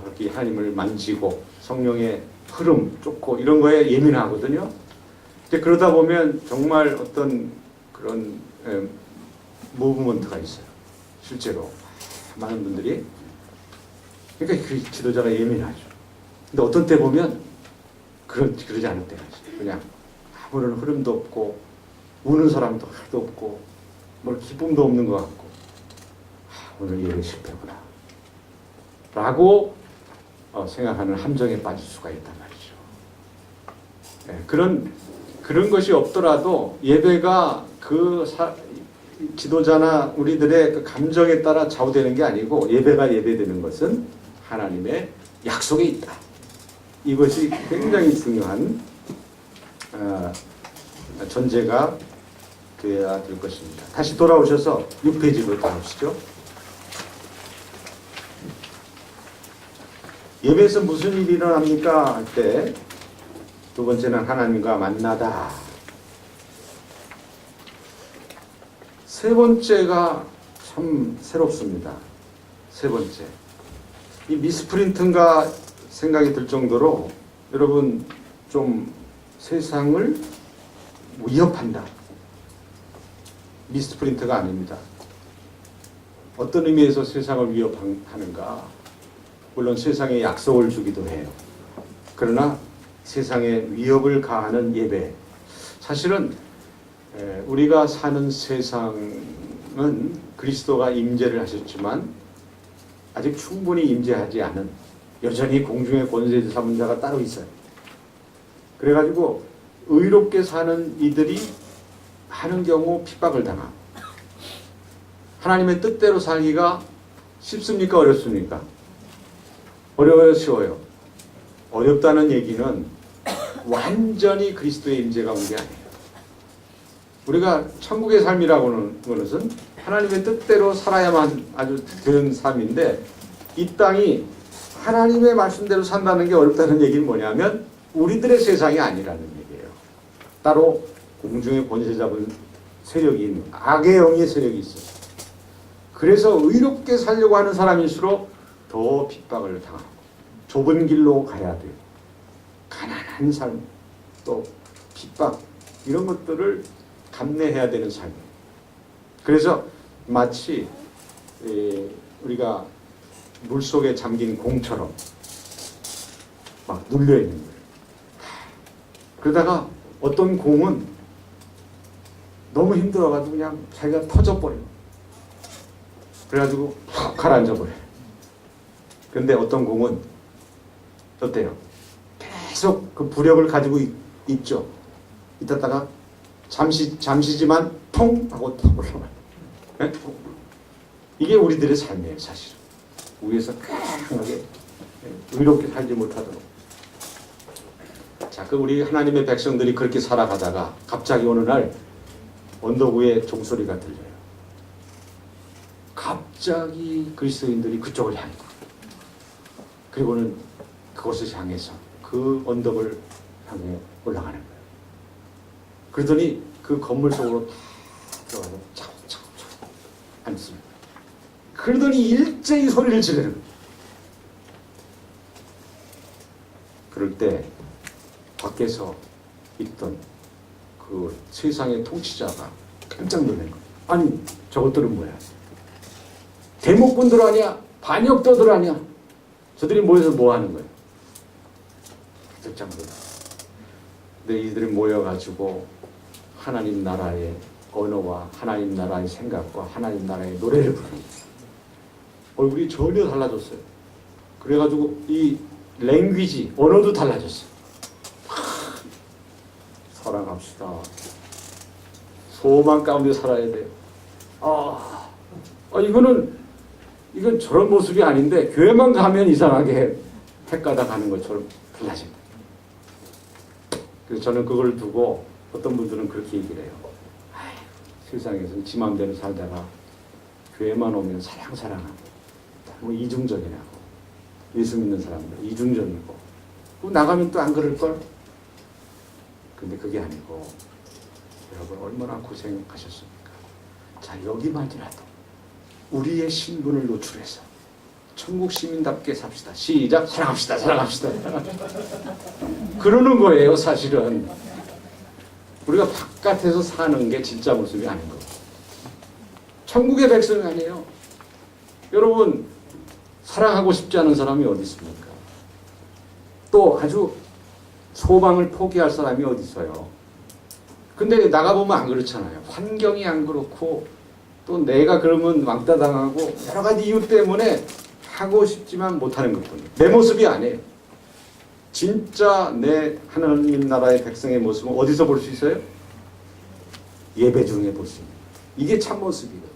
[SPEAKER 1] 그렇게 하나님을 만지고 성령의 흐름 쫓고 이런 거에 예민하거든요. 근데 그러다 보면 정말 어떤 그런 무브먼트가 있어요. 실제로 많은 분들이 그러니까 그 지도자가 예민하죠. 근데 어떤 때 보면 그러지 않을 때가 있어요. 그냥 아무런 흐름도 없고 우는 사람도 하나도 없고 뭐 기쁨도 없는 것 같고 오늘 예배 실패구나 라고 생각하는 함정에 빠질 수가 있단 말이죠. 그런 것이 없더라도 예배가 지도자나 우리들의 그 감정에 따라 좌우되는 게 아니고 예배가 예배되는 것은 하나님의 약속에 있다. 이것이 굉장히 중요한 전제가 되어야 될 것입니다. 다시 돌아오셔서 6페이지로 돌아오시죠. 예배에서 무슨 일이 일어납니까? 할 때 두 번째는 하나님과 만나다. 세 번째가 참 새롭습니다. 세 번째. 이 미스프린트인가 생각이 들 정도로 여러분 좀 세상을 위협한다. 미스프린트가 아닙니다. 어떤 의미에서 세상을 위협하는가? 물론 세상에 약속을 주기도 해요. 그러나 세상에 위협을 가하는 예배. 사실은 우리가 사는 세상은 그리스도가 임재를 하셨지만 아직 충분히 임재하지 않은 여전히 공중의 권세 잡은 자가 따로 있어요. 그래가지고 의롭게 사는 이들이 많은 경우 핍박을 당하고 하나님의 뜻대로 살기가 쉽습니까? 어렵습니까? 어려워요? 쉬워요? 어렵다는 얘기는 완전히 그리스도의 임재가 온 게 아니에요. 우리가 천국의 삶이라고 하는 것은 하나님의 뜻대로 살아야만 아주 되는 삶인데 이 땅이 하나님의 말씀대로 산다는 게 어렵다는 얘기는 뭐냐면 우리들의 세상이 아니라는 얘기예요. 따로 공중의 권세 잡은 세력이 있는 악의 영의 세력이 있어요. 그래서 의롭게 살려고 하는 사람일수록 더 핍박을 당하고 좁은 길로 가야 돼요. 가난한 삶, 또 핍박 이런 것들을 감내해야 되는 삶이에요. 그래서 마치 우리가 물속에 잠긴 공처럼 막 눌려있는 거예요. 그러다가 어떤 공은 너무 힘들어가지고 그냥 자기가 터져버려요. 그래가지고 푹 가라앉아버려요. 그런데 어떤 공은 어때요? 계속 그 부력을 가지고 있죠. 이따다가 잠시지만 퐁 하고 탁 올라와요. 네? 이게 우리들의 삶이에요, 사실은. 위에서 강하게 의롭게 살지 못하도록. 자, 그 우리 하나님의 백성들이 그렇게 살아가다가 갑자기 어느 날 언덕 위에 종소리가 들려요. 갑자기 그리스도인들이 그쪽을 향해. 그리고는 그곳을 향해서 그 언덕을 향해 올라가는 거예요. 그러더니 그 건물 속으로 다 들어가서 차곡차곡 앉습니다. 그러더니 일제히 소리를 지르는 거예요. 그럴 때 밖에서 있던 그 세상의 통치자가 깜짝 놀란 거예요. 아니, 저것들은 뭐야? 대목분들 아니야? 반역도들 아니야? 저들이 모여서 뭐 하는 거예요? 깜짝 놀랐어요. 근데 이들이 모여가지고 하나님 나라의 언어와 하나님 나라의 생각과 하나님 나라의 노래를 부르는 거예요. 얼굴이 전혀 달라졌어요. 그래가지고 이 랭귀지, 언어도 달라졌어요. 사랑합시다. 소망 가운데 살아야 돼요. 이건 저런 모습이 아닌데 교회만 가면 이상하게 헷가다 가는 것처럼 달라집니다. 그래서 저는 그걸 두고 어떤 분들은 그렇게 얘기를 해요. 세상에서는 지 마음대로 살다가 교회만 오면 사랑하고 너무 이중적이라고. 예수 믿는 사람들 이중적이고 또 나가면 또 안 그럴걸? 근데 그게 아니고 여러분 얼마나 고생하셨습니까? 자, 여기만이라도 우리의 신분을 노출해서 천국 시민답게 삽시다. 시작! 사랑합시다. 그러는 거예요, 사실은. 우리가 바깥에서 사는 게 진짜 모습이 아닌 거예요. 천국의 백성이 아니에요. 여러분, 사랑하고 싶지 않은 사람이 어디 있습니까? 또 아주 소망을 포기할 사람이 어디 있어요? 근데 나가보면 안 그렇잖아요. 환경이 안 그렇고 또 내가 그러면 왕따 당하고 여러 가지 이유 때문에 하고 싶지만 못하는 것뿐이에요. 내 모습이 아니에요. 진짜 내 하나님 나라의 백성의 모습은 어디서 볼 수 있어요? 예배 중에 볼 수 있는. 이게 참 모습이에요.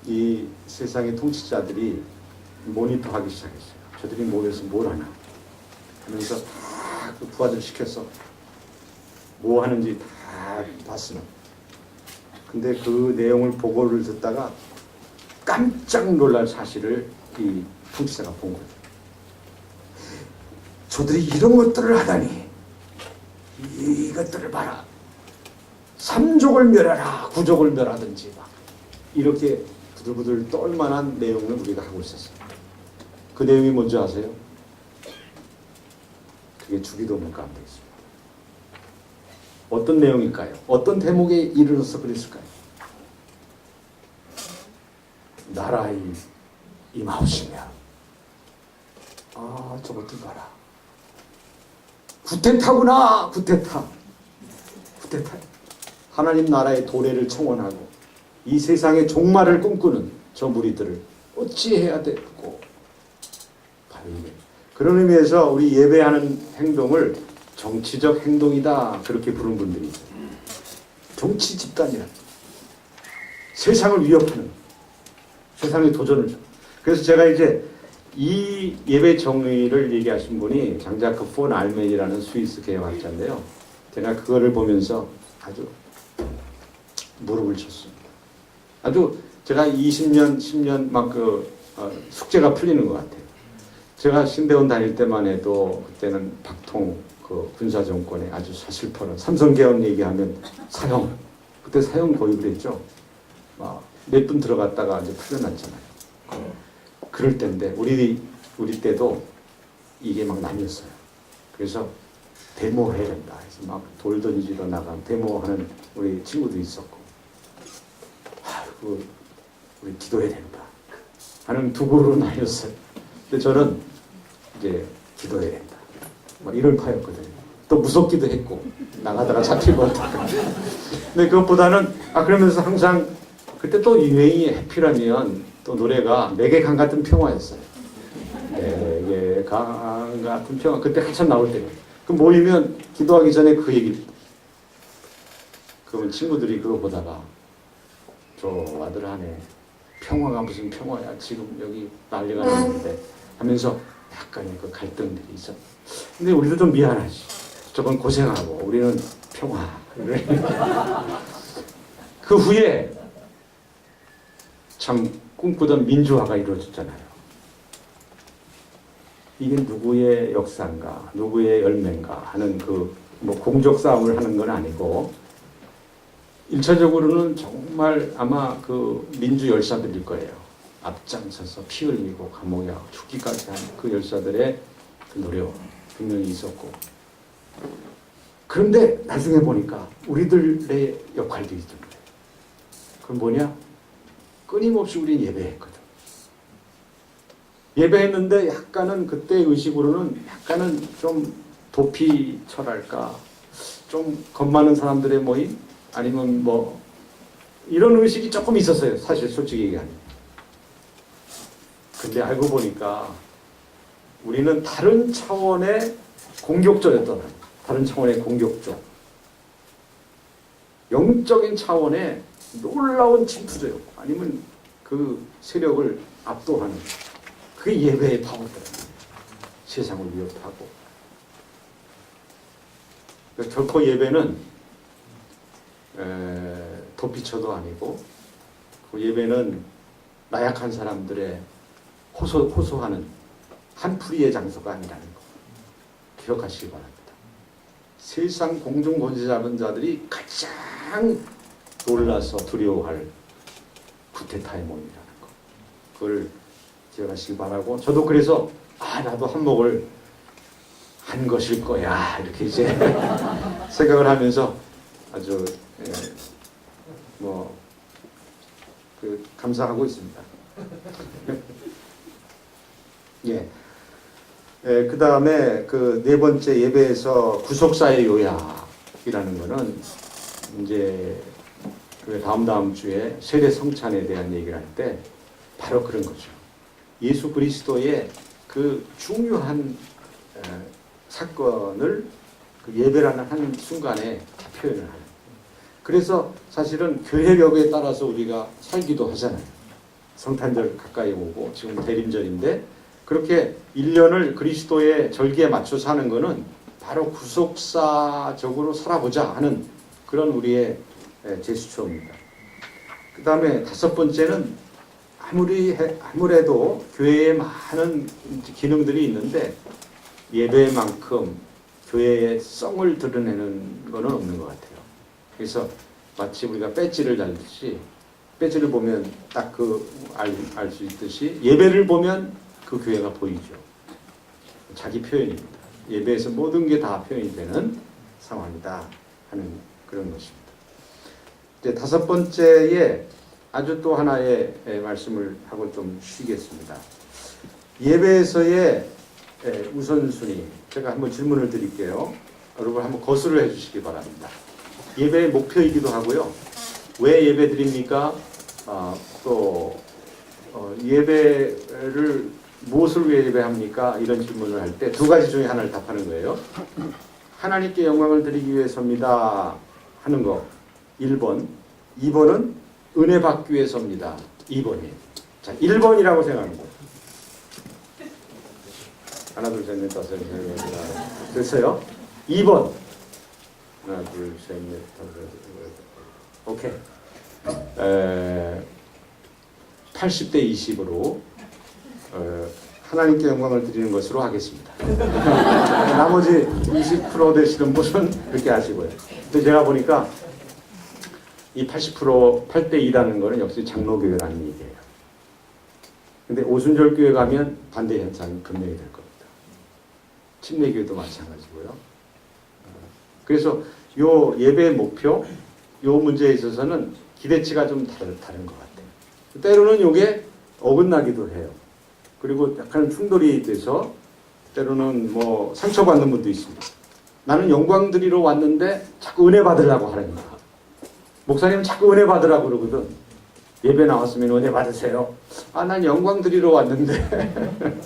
[SPEAKER 1] 이 세상의 통치자들이 모니터하기 시작했어요. 저들이 모여서 뭘 하나 하면서 다 그 부하들 시켜서 뭐 하는지 다 봤으면. 근데 그 내용을 보고를 듣다가 깜짝 놀랄 사실을 이 통치자가 본 거예요. 저들이 이런 것들을 하다니. 이것들을 봐라. 3족을 멸하라. 9족을 멸하든지 막 이렇게 부들부들 떨 만한 내용을 우리가 하고 있었어요. 그 내용이 뭔지 아세요? 그게 주기도문 가운데 있습니다. 어떤 내용일까요? 어떤 대목에 이르러서 그랬을까요? 나라의 임하옵시며. 저것들 봐라. 구테타구나. 구테타. 하나님 나라의 도래를 청원하고 이 세상의 종말을 꿈꾸는 저 무리들을 어찌해야 되고. 바로 이게. 그런 의미에서 우리 예배하는 행동을 정치적 행동이다 그렇게 부르는 분들이 있어요. 정치 집단이라. 세상을 위협하는, 세상에 도전을 줘. 그래서 제가 이제 이 예배 정의를 얘기하신 분이 장자크 폰 알멘이라는 스위스 개혁학자인데요. 제가 그거를 보면서 아주 무릎을 쳤습니다. 아주 제가 20년, 10년 막 숙제가 풀리는 것 같아요. 제가 신대원 다닐 때만 해도 그때는 박통 그 군사정권에 아주 서슬퍼런 삼성개헌 얘기하면 사형, 그때 사형 도입을 했죠. 몇 분 들어갔다가 이제 풀려났잖아요. 그럴 때인데 우리 때도 이게 막 나뉘었어요. 그래서 데모해야 된다 해서 막 돌 던지러 나간 데모하는 우리 친구도 있었고, 우리 기도해야 된다 하는 두 그룹으로 나뉘었어요. 근데 저는 이제 기도해야 된다 막 이런 파였거든요. 또 무섭기도 했고 나가다가 잡히고. 근데 그것보다는 그러면서 항상 그때 또 유행이 해피라면 또 노래가 내게 강 같은 평화였어요. 내게 강 같은 평화. 그때 한참 나올 때예요. 그 모이면 기도하기 전에 그 얘기. 그러면 친구들이 그거 보다가 저 아들 하네. 평화가 무슨 평화야. 지금 여기 난리가 났는데 하면서 약간의 그 갈등들이 있어. 근데 우리도 좀 미안하지. 저건 고생하고 우리는 평화. 그 후에 참 꿈꾸던 민주화가 이루어졌잖아요. 이게 누구의 역사인가, 누구의 열매인가 하는 그 뭐 공적 싸움을 하는 건 아니고 1차적으로는 정말 아마 그 민주 열사들일 거예요. 앞장서서 피 흘리고 감옥에 죽기까지 한 그 열사들의 그 노력 분명히 있었고, 그런데 나중에 보니까 우리들의 역할도 있던데, 그건 뭐냐? 끊임없이 우리는 예배했거든. 예배했는데 약간은 그때 의식으로는 약간은 좀 도피철할까, 좀 겁 많은 사람들의 모임, 아니면 뭐 이런 의식이 조금 있었어요. 사실 솔직히 얘기하면. 근데 알고 보니까 우리는 다른 차원의 공격조였더라. 다른 차원의 공격조. 영적인 차원의 놀라운 침투조였고, 아니면 그 세력을 압도하는 그게 예배의 파워더라. 세상을 위협하고. 결코 예배는 도피처도 아니고, 그 예배는 나약한 사람들의 호소하는 한풀이의 장소가 아니라는 거 기억하시기 바랍니다. 세상 공중 권세 잡은 자들이 가장 놀라서 두려워할 쿠데타의 몸이라는 거, 그걸 기억하시기 바라고, 저도 그래서 나도 한몫을 한 것일 거야 이렇게 이제 생각을 하면서 아주 감사하고 있습니다. 예. 그 다음에 그 네 번째 예배에서 구속사의 요약이라는 거는 이제 그 다음 주에 세례 성찬에 대한 얘기를 할 때 바로 그런 거죠. 예수 그리스도의 그 중요한 사건을 그 예배라는 한 순간에 다 표현을 하는. 그래서 사실은 교회력에 따라서 우리가 살기도 하잖아요. 성탄절 가까이 오고 지금 대림절인데, 그렇게 1년을 그리스도의 절기에 맞춰서 하는 것은 바로 구속사적으로 살아보자 하는 그런 우리의 제스처입니다. 그 다음에 다섯 번째는 아무래도 교회에 많은 기능들이 있는데 예배만큼 교회의 성을 드러내는 것은 없는 것 같아요. 그래서 마치 우리가 배지를 달듯이, 배지를 보면 딱 알 수 있듯이 예배를 보면 그 교회가 보이죠. 자기 표현입니다. 예배에서 모든 게 다 표현이 되는 상황이다 하는 그런 것입니다. 이제 다섯 번째에 아주 또 하나의 말씀을 하고 좀 쉬겠습니다. 예배에서의 우선순위, 제가 한번 질문을 드릴게요. 여러분 한번 거수를 해주시기 바랍니다. 예배의 목표이기도 하고요. 왜 예배 드립니까? 또 예배를 무엇을 위해 예배합니까? 이런 질문을 할 때 두 가지 중에 하나를 답하는 거예요. 하나님께 영광을 드리기 위해서입니다 하는 거 1번. 2번은 은혜 받기 위해서입니다. 2번이에요. 자, 1번이라고 생각합니다. 하나, 둘, 셋, 넷, 다섯, 여섯, 일곱, 여덟. 됐어요? 2번. 하나, 둘, 셋, 넷, 다섯, 여섯, 오케이. 80대 20으로 하나님께 영광을 드리는 것으로 하겠습니다. 나머지 20% 되시는 분은 그렇게 하시고요. 근데 제가 보니까 이 80% 8대 2라는 거는 역시 장로교회라는 얘기예요. 근데 오순절교회 가면 반대 현상이 분명히 될 겁니다. 침례교회도 마찬가지고요. 그래서 요 예배의 목표, 요 문제에 있어서는 기대치가 좀 다른 것 같아요. 때로는 이게 어긋나기도 해요. 그리고 약간 충돌이 돼서 때로는 뭐 상처받는 분도 있습니다. 나는 영광 드리러 왔는데 자꾸 은혜 받으려고 하는 거야. 목사님은 자꾸 은혜 받으라고 그러거든. 예배 나왔으면 은혜 받으세요. 아, 난 영광 드리러 왔는데.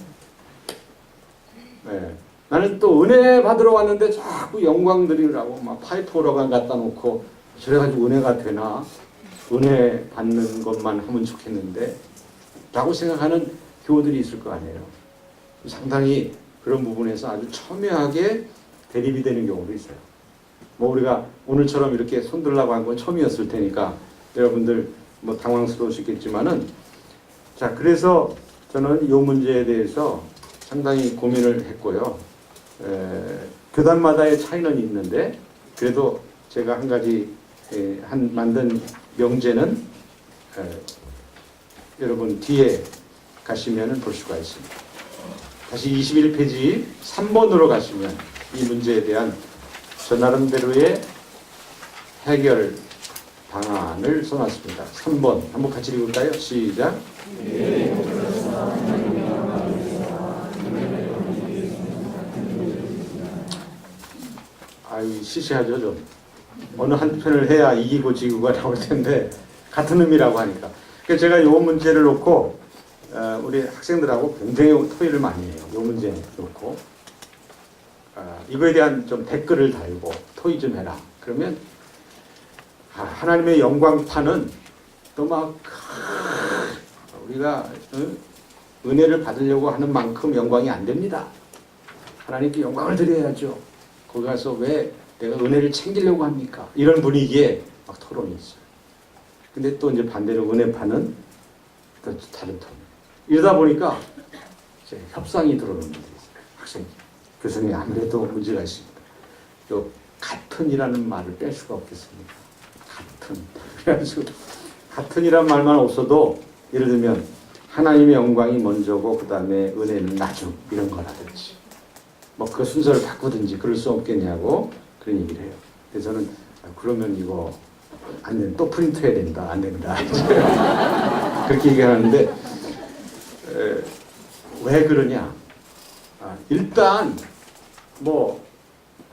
[SPEAKER 1] 네. 나는 또 은혜 받으러 왔는데 자꾸 영광 드리라고 막 파이프 오러간 갖다 놓고 저래가지고 은혜가 되나? 은혜 받는 것만 하면 좋겠는데 라고 생각하는 교우들이 있을 거 아니에요. 상당히 그런 부분에서 아주 첨예하게 대립이 되는 경우도 있어요. 뭐 우리가 오늘처럼 이렇게 손들라고 한 건 처음이었을 테니까 여러분들 뭐 당황스러우시겠지만은, 자, 그래서 저는 이 문제에 대해서 상당히 고민을 했고요. 교단마다의 차이는 있는데 그래도 제가 한 가지 만든 명제는 여러분 뒤에 가시면 볼 수가 있습니다. 다시 21페이지 3번으로 가시면 이 문제에 대한 저 나름대로의 해결 방안을 써놨습니다. 3번 한번 같이 읽을까요? 시작. 아유, 시시하죠 좀. 어느 한 편을 해야 이기고 지구가 나올 텐데 같은 의미라고 하니까. 그래서 제가 이 문제를 놓고 우리 학생들하고 굉장히 토의를 많이 해요. 이 문제 놓고 이거에 대한 좀 댓글을 달고 토의 좀 해라. 그러면 하나님의 영광파는 또 막 우리가 은혜를 받으려고 하는 만큼 영광이 안 됩니다. 하나님께 영광을 드려야죠. 거기 가서 왜 내가 은혜를 챙기려고 합니까? 이런 분위기에 막 토론이 있어요. 근데 또 이제 반대로 은혜파는 또 다른 토론. 이러다 보니까 이제 협상이 들어오는 분들이 있어요. 학생, 교수님이 아무래도 문제가 있습니다. 요 같은이라는 말을 뺄 수가 없겠습니까? 같은. 그래가지고 같은이란 말만 없어도 예를 들면 하나님의 영광이 먼저고 그 다음에 은혜는 나중 이런 거라든지 뭐 그 순서를 바꾸든지 그럴 수 없겠냐고 그런 얘기를 해요. 그래서 저는 그러면 이거 안 된다. 또 프린트해야 된다. 안 된다. 그렇게 얘기하는데 왜 그러냐? 일단 뭐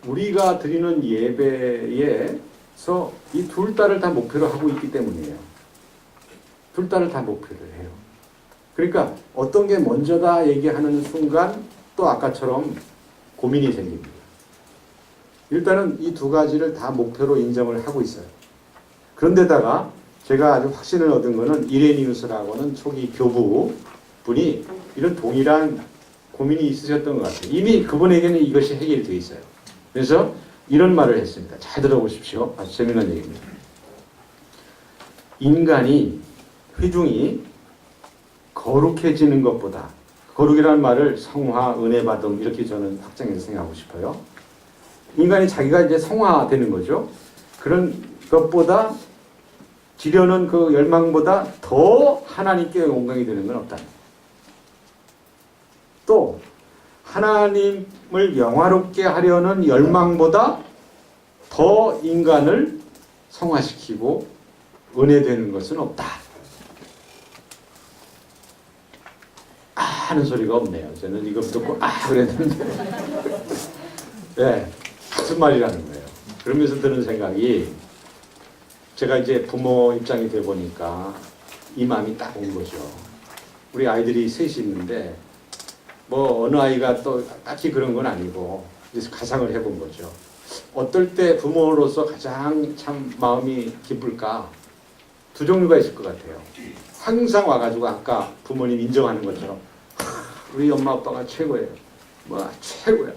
[SPEAKER 1] 우리가 드리는 예배에서 이 둘 다를 다 목표로 하고 있기 때문이에요. 둘 다를 다 목표를 해요. 그러니까 어떤 게 먼저다 얘기하는 순간 또 아까처럼 고민이 생깁니다. 일단은 이 두 가지를 다 목표로 인정을 하고 있어요. 그런데다가 제가 아주 확신을 얻은 거는 이레니우스라고는 초기 교부 분이 이런 동일한 고민이 있으셨던 것 같아요. 이미 그분에게는 이것이 해결이 되어 있어요. 그래서 이런 말을 했습니다. 잘 들어보십시오. 아주 재미난 얘기입니다. 인간이 회중이 거룩해지는 것보다, 거룩이라는 말을 성화, 은혜받음 이렇게 저는 확장해서 생각하고 싶어요. 인간이 자기가 이제 성화되는 거죠. 그런 것보다 지려는 그 열망보다 더 하나님께 영광이 되는 건 없다. 또 하나님을 영화롭게 하려는 열망보다 더 인간을 성화시키고 은혜되는 것은 없다. 하는 소리가 없네요. 저는 이거 듣고 그랬는데 네, 무슨 말이라는 거예요. 그러면서 드는 생각이 제가 이제 부모 입장이 돼 보니까 이 마음이 딱 온 거죠. 우리 아이들이 셋이 있는데 뭐 어느 아이가 또 딱히 그런 건 아니고 그래서 가상을 해본 거죠. 어떨 때 부모로서 가장 참 마음이 기쁠까? 두 종류가 있을 것 같아요. 항상 와가지고 아까 부모님 인정하는 것처럼 우리 엄마 아빠가 최고예요. 뭐 최고야.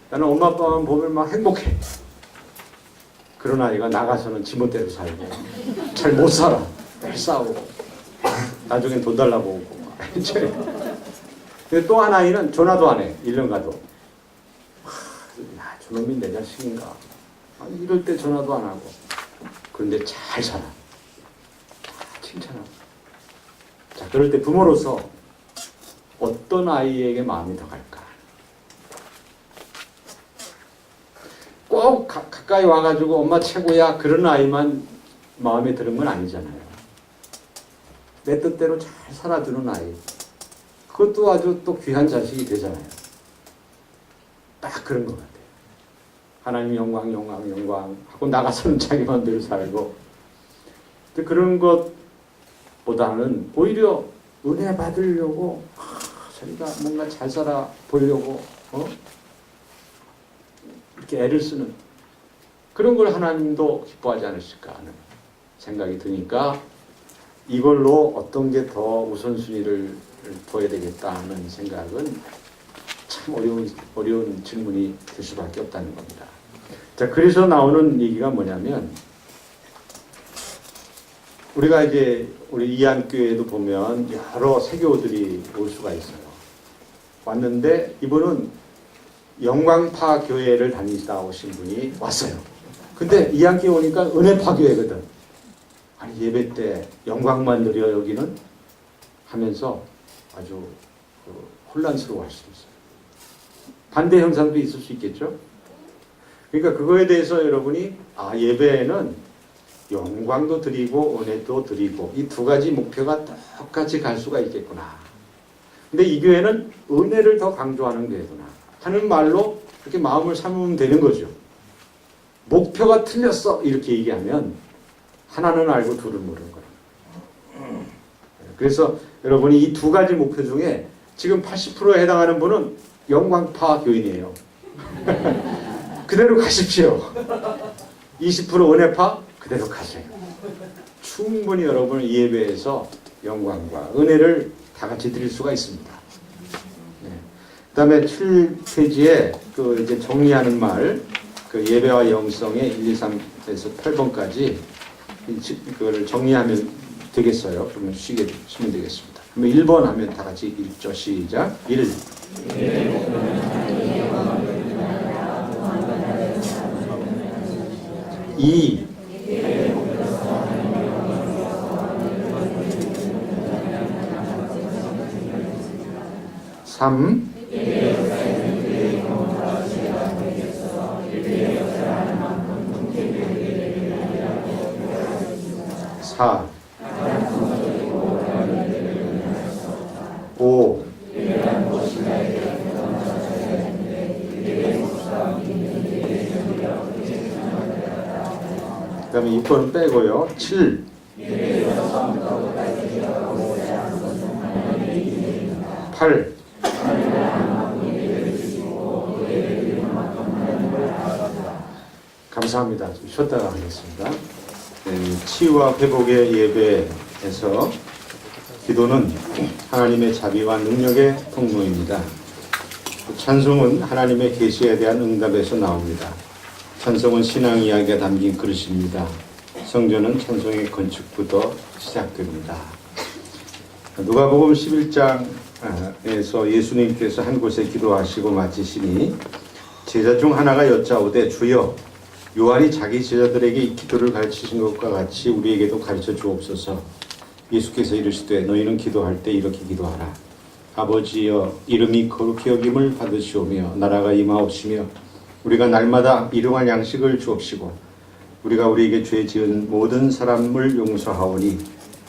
[SPEAKER 1] 나는 엄마 아빠만 보면 막 행복해. 그런 아이가 나가서는 지멋대로 살고 잘 못 살아. 매일 싸우고 나중엔 돈 달라고 오고. 근데 또 한 아이는 전화도 안 해. 1년 가도. 야, 저놈이 내 자식인가. 이럴 때 전화도 안 하고. 그런데 잘 살아. 칭찬하고. 자, 그럴 때 부모로서 어떤 아이에게 마음이 더 갈까? 꼭 가까이 와가지고 엄마 최고야 그런 아이만 마음에 드는 건 아니잖아요. 내 뜻대로 잘 살아주는 아이. 그것도 아주 또 귀한 자식이 되잖아요. 딱 그런 것 같아요. 하나님 영광, 영광, 영광 하고 나가서는 자기 마음대로 살고. 그런 것 보다는 오히려 은혜 받으려고 자기가 뭔가 잘 살아 보려고 이렇게 애를 쓰는 그런 걸 하나님도 기뻐하지 않으실까 하는 생각이 드니까 이걸로 어떤 게 더 우선순위를 둬야 되겠다 하는 생각은 참 어려운 질문이 될 수밖에 없다는 겁니다. 자, 그래서 나오는 얘기가 뭐냐면 우리가 이제 우리 이안교회도 보면 여러 세교들이 올 수가 있어요. 왔는데 이분은 영광파 교회를 다니시다 오신 분이 왔어요. 근데 이안교회 오니까 은혜파 교회거든. 아니 예배 때 영광만 누려 여기는 하면서 아주 혼란스러워할 수도 있어요. 반대 현상도 있을 수 있겠죠. 그러니까 그거에 대해서 여러분이 예배에는 영광도 드리고 은혜도 드리고 이 두 가지 목표가 똑같이 갈 수가 있겠구나. 근데 이 교회는 은혜를 더 강조하는 교회구나 하는 말로 그렇게 마음을 삼으면 되는 거죠. 목표가 틀렸어 이렇게 얘기하면 하나는 알고 둘은 모르는 거예요. 그래서 여러분이 이 두 가지 목표 중에 지금 80%에 해당하는 분은 영광파 교인이에요. 그대로 가십시오. 20% 은혜파 그대로 가세요. 충분히 여러분 이 예배에서 영광과 은혜를 다 같이 드릴 수가 있습니다. 네. 그다음에 7페이지에 그 이제 정리하는 말, 그 예배와 영성의 1, 2, 3에서 8번까지 그거를 정리하면 되겠어요. 그러면 쉬면 되겠습니다. 그러면 1번 하면 다 같이 읽죠. 시작. 1. 2. 3. 4. 5. 그 다음에 6번은 빼고요. 7. 8. 감사합니다. 좀 쉬었다가 하겠습니다. 치유와 회복의 예배에서 기도는 하나님의 자비와 능력의 통로입니다. 찬송은 하나님의 계시에 대한 응답에서 나옵니다. 찬송은 신앙 이야기가 담긴 그릇입니다. 성전은 찬송의 건축부터 시작됩니다. 누가복음 11장에서 예수님께서 한 곳에 기도하시고 마치시니 제자 중 하나가 여짜오되 주여 요한이 자기 제자들에게 이 기도를 가르치신 것과 같이 우리에게도 가르쳐 주옵소서. 예수께서 이르시되 너희는 기도할 때 이렇게 기도하라. 아버지여 이름이 거룩히 여김을 받으시오며 나라가 임하옵시며 우리가 날마다 일용할 양식을 주옵시고 우리가 우리에게 죄 지은 모든 사람을 용서하오니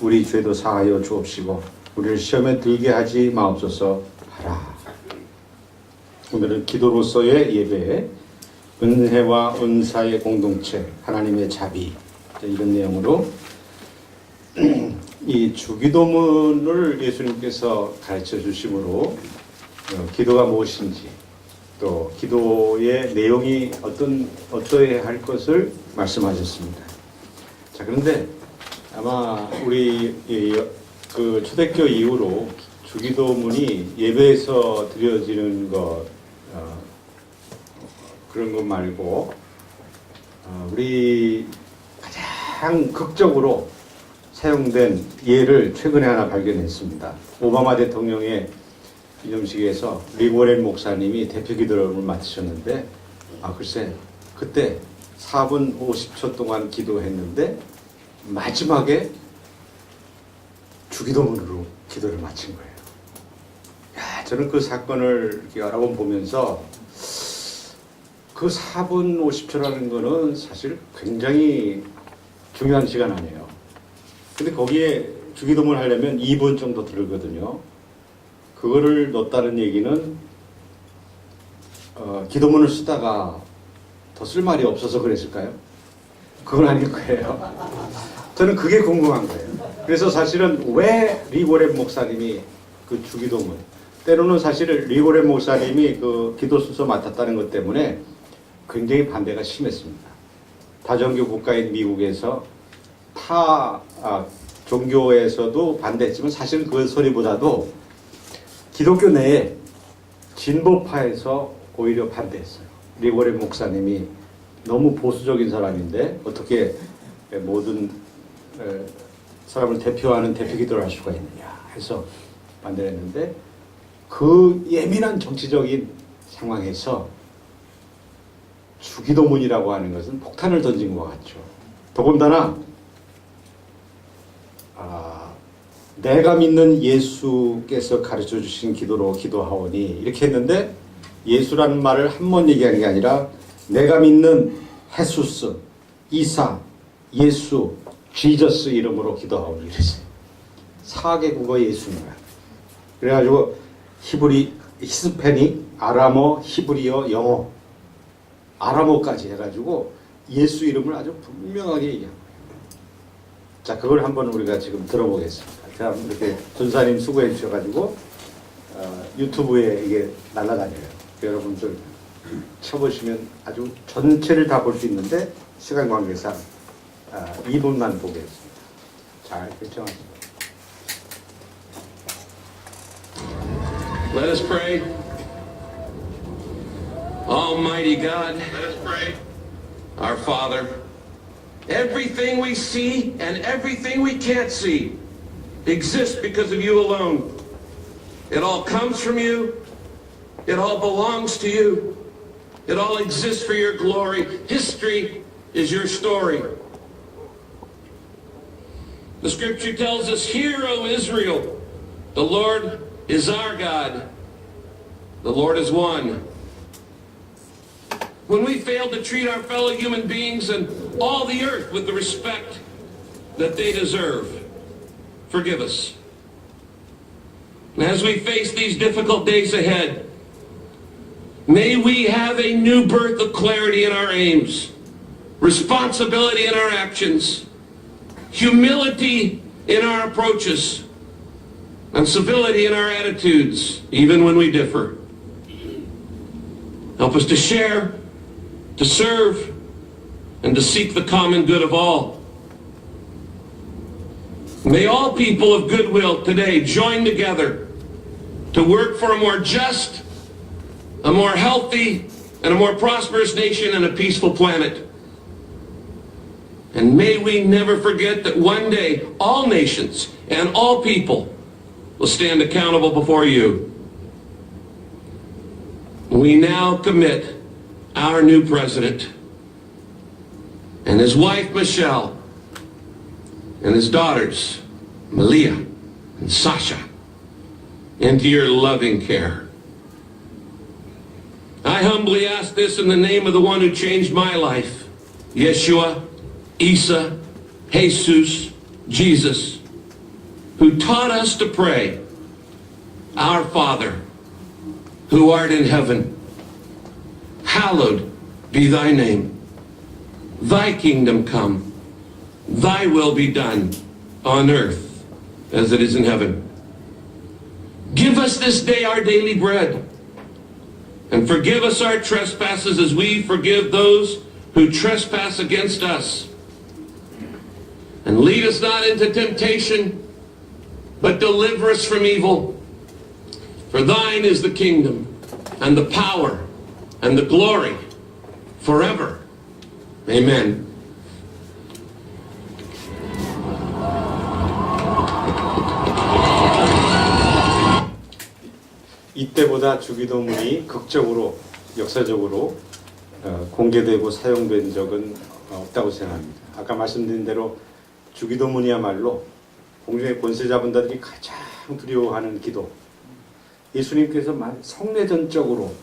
[SPEAKER 1] 우리 죄도 사하여 주옵시고 우리를 시험에 들게 하지 마옵소서 하라. 오늘은 기도로서의 예배, 은혜와 은사의 공동체, 하나님의 자비 이런 내용으로 이 주기도문을 예수님께서 가르쳐 주심으로 기도가 무엇인지 또 기도의 내용이 어떠해야 할 것을 말씀하셨습니다. 자, 그런데 아마 우리 그 초대교 이후로 주기도문이 예배에서 드려지는 것 그런 것 말고 우리 가장 극적으로 사용된 예를 최근에 하나 발견했습니다. 오바마 대통령의 기념식에서 리고렌 목사님이 대표 기도를 맡으셨는데 글쎄 그때 4분 50초 동안 기도했는데 마지막에 주기도문으로 기도를 마친 거예요. 저는 그 사건을 여러 번 보면서 그 4분 50초라는 거는 사실 굉장히 중요한 시간 아니에요. 근데 거기에 주기도문 하려면 2분 정도 들거든요. 그거를 넣었다는 얘기는 기도문을 쓰다가 더 쓸 말이 없어서 그랬을까요? 그건 아닐 거예요. 저는 그게 궁금한 거예요. 그래서 사실은 왜 리고렌 목사님이 그 주기도문, 때로는 사실 리고렌 목사님이 그 기도 순서 맡았다는 것 때문에 굉장히 반대가 심했습니다. 다종교 국가인 미국에서 종교에서도 반대했지만 사실은 그 소리보다도 기독교 내에 진보파에서 오히려 반대했어요. 리고렌 목사님이 너무 보수적인 사람인데 어떻게 모든 사람을 대표하는 대표 기도를 할 수가 있느냐 해서 반대를 했는데, 그 예민한 정치적인 상황에서 주기도문이라고 하는 것은 폭탄을 던진 것 같죠. 더군다나 내가 믿는 예수께서 가르쳐 주신 기도로 기도하오니 이렇게 했는데, 예수라는 말을 한 번 얘기한 게 아니라 내가 믿는 헤수스, 이사, 예수, 지저스 이름으로 기도하오니 이랬어요. 4개 국어 예수입니다. 그래가지고 히스패닉, 아람어, 히브리어, 영어, 아람어까지 해가지고 예수 이름을 아주 분명하게 얘기합니다. 자, 그걸 한번 우리가 지금 들어보겠습니다. 자, 이렇게 전사님 수고해 주셔가지고 유튜브에 이게 날아다녀요. 여러분들 쳐보시면 아주 전체를 다 볼 수 있는데 시간 관계상 2분만 보겠습니다. 잘 결정하십시오.
[SPEAKER 2] Let us pray. Almighty God, let us pray. Our Father, everything we see and everything we can't see exists because of you alone. It all comes from you. It all belongs to you. It all exists for your glory. History is your story. The scripture tells us, "Hear, O Israel, the Lord is our God. The Lord is one." When we fail to treat our fellow human beings and all the earth with the respect that they deserve, forgive us. And as we face these difficult days ahead, may we have a new birth of clarity in our aims, responsibility in our actions, humility in our approaches, and civility in our attitudes, even when we differ. Help us to share, to serve, and to seek the common good of all. May all people of goodwill today join together to work for a more just, a more healthy, and a more prosperous nation and a peaceful planet. And may we never forget that one day all nations and all people will stand accountable before you. We now commit our new president and his wife Michelle and his daughters Malia and Sasha into your loving care. I humbly ask this in the name of the one who changed my life, Yeshua, Isa, Jesus, Jesus, who taught us to pray, "Our Father, who art in heaven, hallowed be thy name. Thy kingdom come, thy will be done on earth as it is in heaven. Give us this day our daily bread, and forgive us our trespasses as we forgive those who trespass against us. And lead us not into temptation, but deliver us from evil. For thine is the kingdom, and the power, and the glory, forever. Amen."
[SPEAKER 1] 이때보다 주기도문이 극적으로 역사적으로 공개되고 사용된 적은 없다고 생각합니다. 아까 말씀드린 대로 주기도문이야말로 공중의 권세자분들이 가장 두려워하는 기도, 예수님께서 성례전적으로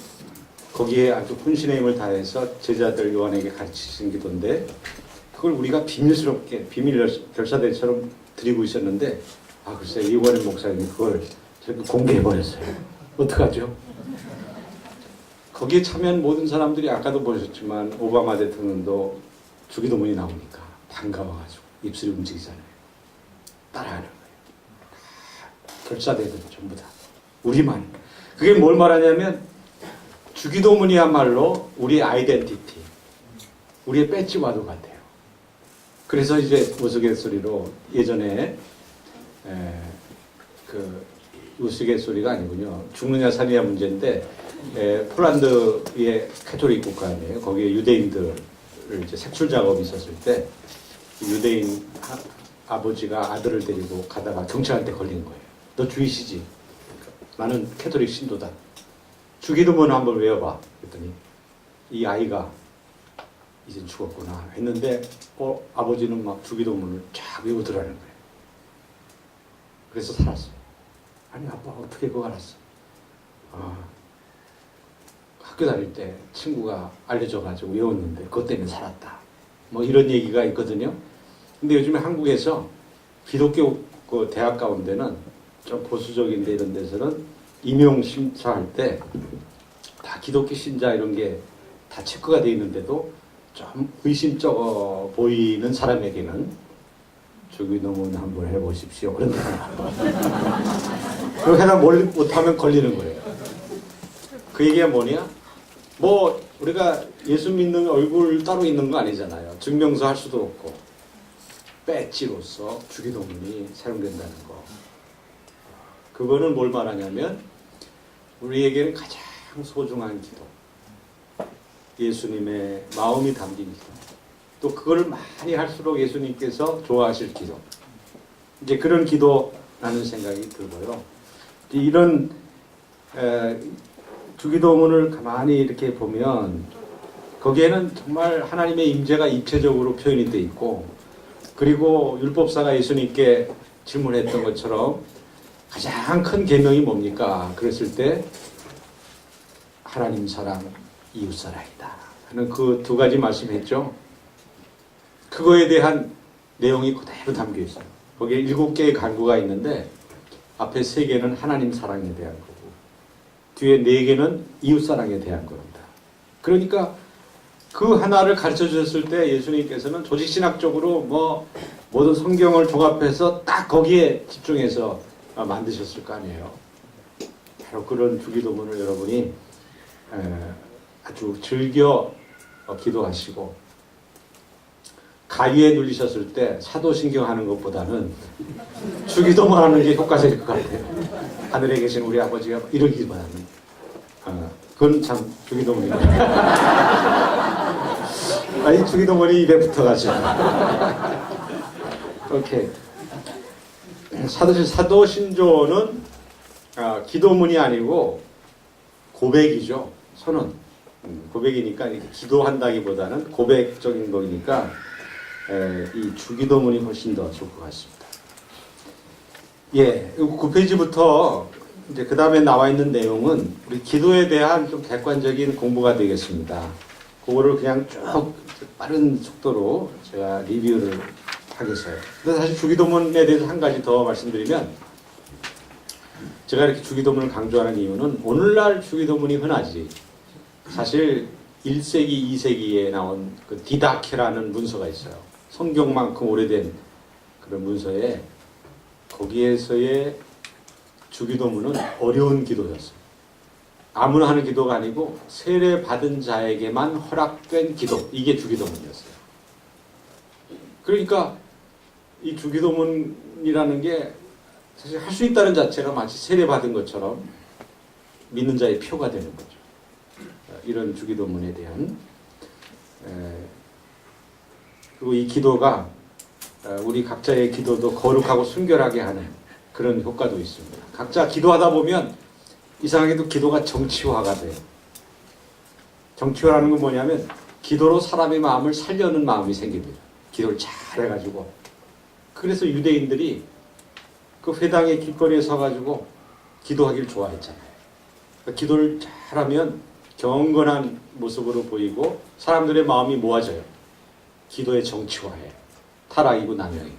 [SPEAKER 1] 거기에 아주 혼신의 힘을 다해서 제자들 요한에게 가르치신 기도인데, 그걸 우리가 비밀스럽게 비밀 결사대처럼 드리고 있었는데, 글쎄 이관현 목사님이 그걸 공개해버렸어요. 어떡하죠? 거기에 참여한 모든 사람들이 아까도 보셨지만 오바마 대통령도 주기도문이 나오니까 반가워가지고 입술이 움직이잖아요. 따라하는 거예요. 결사대들 전부 다. 우리만. 그게 뭘 말하냐면 주기도문이야말로 우리의 아이덴티티, 우리의 배지와도 같아요. 그래서 이제 우스갯소리로 예전에 그 우스갯소리가 아니군요. 죽느냐 사느냐 문제인데 폴란드의 카톨릭 국가 아니에요. 거기에 유대인들을 이제 색출 작업이 있었을 때 유대인 아버지가 아들을 데리고 가다가 경찰한테 걸린 거예요. 너 주이시지? 나는 캐톨릭 신도다. 주기도문 한번 외워봐. 그랬더니 이 아이가 이제 죽었구나 했는데 아버지는 막 주기도문을 쫙 외우더라는 거예요. 그래서 살았어. 아니 아빠 어떻게 그거 알았어? 학교 다닐 때 친구가 알려줘가지고 외웠는데 그것 때문에 살았다. 뭐 이런 얘기가 있거든요. 근데 요즘에 한국에서 기독교 그 대학 가운데는 좀 보수적인데 이런 데서는 임용 심사할 때 다 기독교 신자 이런 게 다 체크가 돼 있는데도 좀 의심쩍어 보이는 사람에게는 주기도문 한번 해보십시오. 그런데 그렇게 하다 못하면 걸리는 거예요. 그 얘기가 뭐냐? 뭐 우리가 예수 믿는 얼굴 따로 있는 거 아니잖아요. 증명서 할 수도 없고 배지로서 주기도문이 사용된다는 거. 그거는 뭘 말하냐면 우리에게는 가장 소중한 기도, 예수님의 마음이 담긴 기도, 또 그걸 많이 할수록 예수님께서 좋아하실 기도, 이제 그런 기도라는 생각이 들고요. 이런 주기도문을 가만히 이렇게 보면 거기에는 정말 하나님의 임재가 입체적으로 표현이 돼 있고, 그리고 율법사가 예수님께 질문했던 것처럼 가장 큰 계명이 뭡니까? 그랬을 때 하나님 사랑, 이웃 사랑이다 하는 그 두 가지 말씀했죠. 그거에 대한 내용이 그대로 담겨 있어요. 거기에 7개의 간구가 있는데 앞에 3개는 하나님 사랑에 대한 거고 뒤에 4개는 이웃 사랑에 대한 겁니다. 그러니까 그 하나를 가르쳐 주셨을 때 예수님께서는 조직신학적으로 뭐 모든 성경을 종합해서 딱 거기에 집중해서 만드셨을 거 아니에요. 바로 그런 주기도문을 여러분이 아주 즐겨 기도하시고 가위에 눌리셨을 때 사도신경 하는 것보다는 주기도문 하는 게 효과적일 것 같아요. 하늘에 계신 우리 아버지가 이러기보다는 그건 참 주기도문이에요. 아니 주기도문이 입에 붙어가지고 오케이. 사도신조는 기도문이 아니고 고백이죠. 선언. 고백이니까 이렇게 기도한다기보다는 고백적인 거니까 이 주기도문이 훨씬 더 좋을 것 같습니다. 예, 9페이지부터 이제 그 다음에 나와 있는 내용은 우리 기도에 대한 좀 객관적인 공부가 되겠습니다. 그거를 그냥 쭉 빠른 속도로 제가 리뷰를 하겠어요. 근데 사실 주기도문에 대해서 한 가지 더 말씀드리면, 제가 이렇게 주기도문을 강조하는 이유는 오늘날 주기도문이 흔하지, 사실 1세기, 2세기에 나온 그 디다케라는 문서가 있어요. 성경만큼 오래된 그런 문서에 거기에서의 주기도문은 어려운 기도였어요. 아무나 하는 기도가 아니고 세례 받은 자에게만 허락된 기도, 이게 주기도문이었어요. 그러니까 이 주기도문이라는 게 사실 할 수 있다는 자체가 마치 세례 받은 것처럼 믿는 자의 표가 되는 거죠. 이런 주기도문에 대한 그리고 이 기도가 우리 각자의 기도도 거룩하고 순결하게 하는 그런 효과도 있습니다. 각자 기도하다 보면 이상하게도 기도가 정치화가 돼요. 정치화라는 건 뭐냐면 기도로 사람의 마음을 살려는 마음이 생깁니다. 기도를 잘 해가지고. 그래서 유대인들이 그 회당의 길거리에 서가지고 기도하기를 좋아했잖아요. 그러니까 기도를 잘하면 경건한 모습으로 보이고 사람들의 마음이 모아져요. 기도의 정치화에 타락이고 남용이고.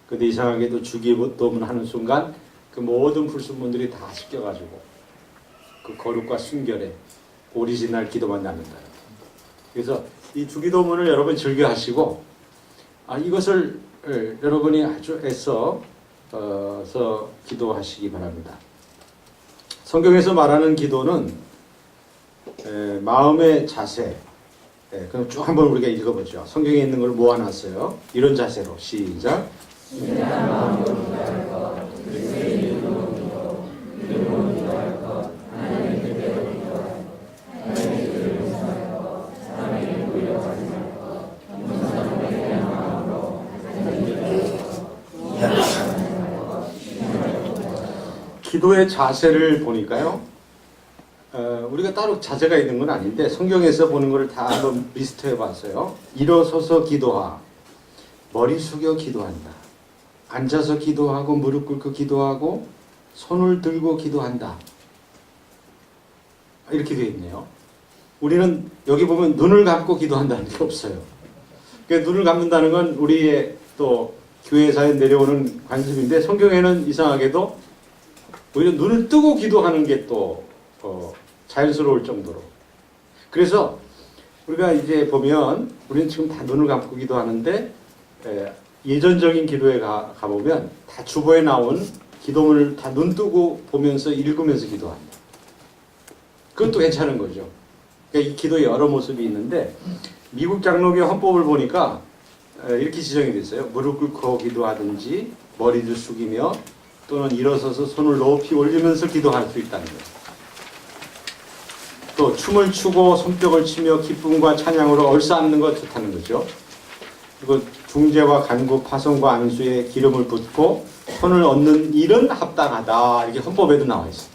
[SPEAKER 1] 근데 이상하게도 주기도문 하는 순간 그 모든 불순물들이 다 씻겨가지고 그 거룩과 순결에 오리지널 기도만 남는다. 그래서 이 주기도문을 여러분 즐겨 하시고 이것을 여러분이 아주 애써 기도하시기 바랍니다. 성경에서 말하는 기도는 마음의 자세. 그럼 쭉 한번 우리가 읽어보죠. 성경에 있는 걸 모아놨어요. 이런 자세로 시작. 기도의 자세를 보니까요. 우리가 따로 자세가 있는 건 아닌데 성경에서 보는 것을 다 한번 리스트해 봤어요. 일어서서 기도하, 머리 숙여 기도한다. 앉아서 기도하고 무릎 꿇고 기도하고 손을 들고 기도한다. 이렇게 되어 있네요. 우리는 여기 보면 눈을 감고 기도한다는 게 없어요. 그러니까 눈을 감는다는 건 우리의 또 교회사에 내려오는 관습인데 성경에는 이상하게도 오히려 눈을 뜨고 기도하는 게 또 자연스러울 정도로. 그래서 우리가 이제 보면 우리는 지금 다 눈을 감고 기도하는데 예전적인 기도에 가보면 다 주보에 나온 기도문을 다 눈 뜨고 보면서 읽으면서 기도한다. 그것도 괜찮은 거죠. 그러니까 이 기도의 여러 모습이 있는데 미국 장로교 헌법을 보니까 이렇게 지정이 됐어요. 무릎 꿇고 기도하든지 머리를 숙이며 또는 일어서서 손을 높이 올리면서 기도할 수 있다는 거예요. 또 춤을 추고 손뼉을 치며 기쁨과 찬양으로 얼싸안는 것 좋다는 거죠. 그리고 중재와 간구, 파송과 안수에 기름을 붓고 손을 얹는 일은 합당하다. 이렇게 헌법에도 나와 있어요.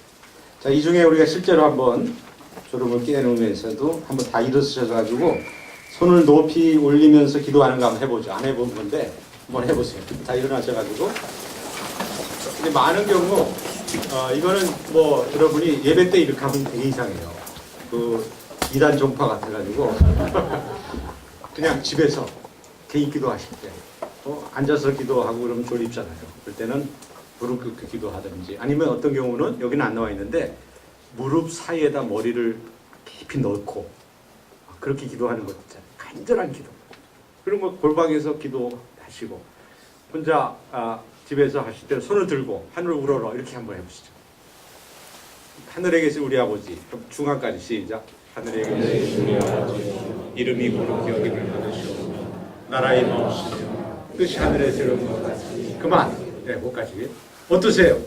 [SPEAKER 1] 자, 이 중에 우리가 실제로 한번 졸음을 깨놓으면서도 한번 다 일어서셔가지고 손을 높이 올리면서 기도하는 거 한번 해보죠. 안 해본 건데 한번 해보세요. 다 일어나셔가지고. 근데 많은 경우 이거는 뭐 여러분이 예배 때 이렇게 하면 되게 이상해요. 그 이단 종파 같아가지고 그냥 집에서 개인 기도하실 때 앉아서 기도하고 그러면 졸립잖아요. 그럴 때는 무릎 꿇고 기도하든지 아니면 어떤 경우는 여기는 안 나와 있는데 무릎 사이에다 머리를 깊이 넣고 그렇게 기도하는 것 있잖아요. 간절한 기도. 그런 거 골방에서 기도하시고 혼자 집에서 하실 때 손을 들고 하늘 우러러 이렇게 한번 해보시죠. 하늘에 계신 우리 아버지, 그럼 중앙까지 시작. 하늘에 계신 우리 아버지, 이름이 거룩히 여김을 받으시오. 나라의 마옵시며 뜻이 하늘에서 이룬 것 같이. 그만. 네, 뭐까지. 어떠세요?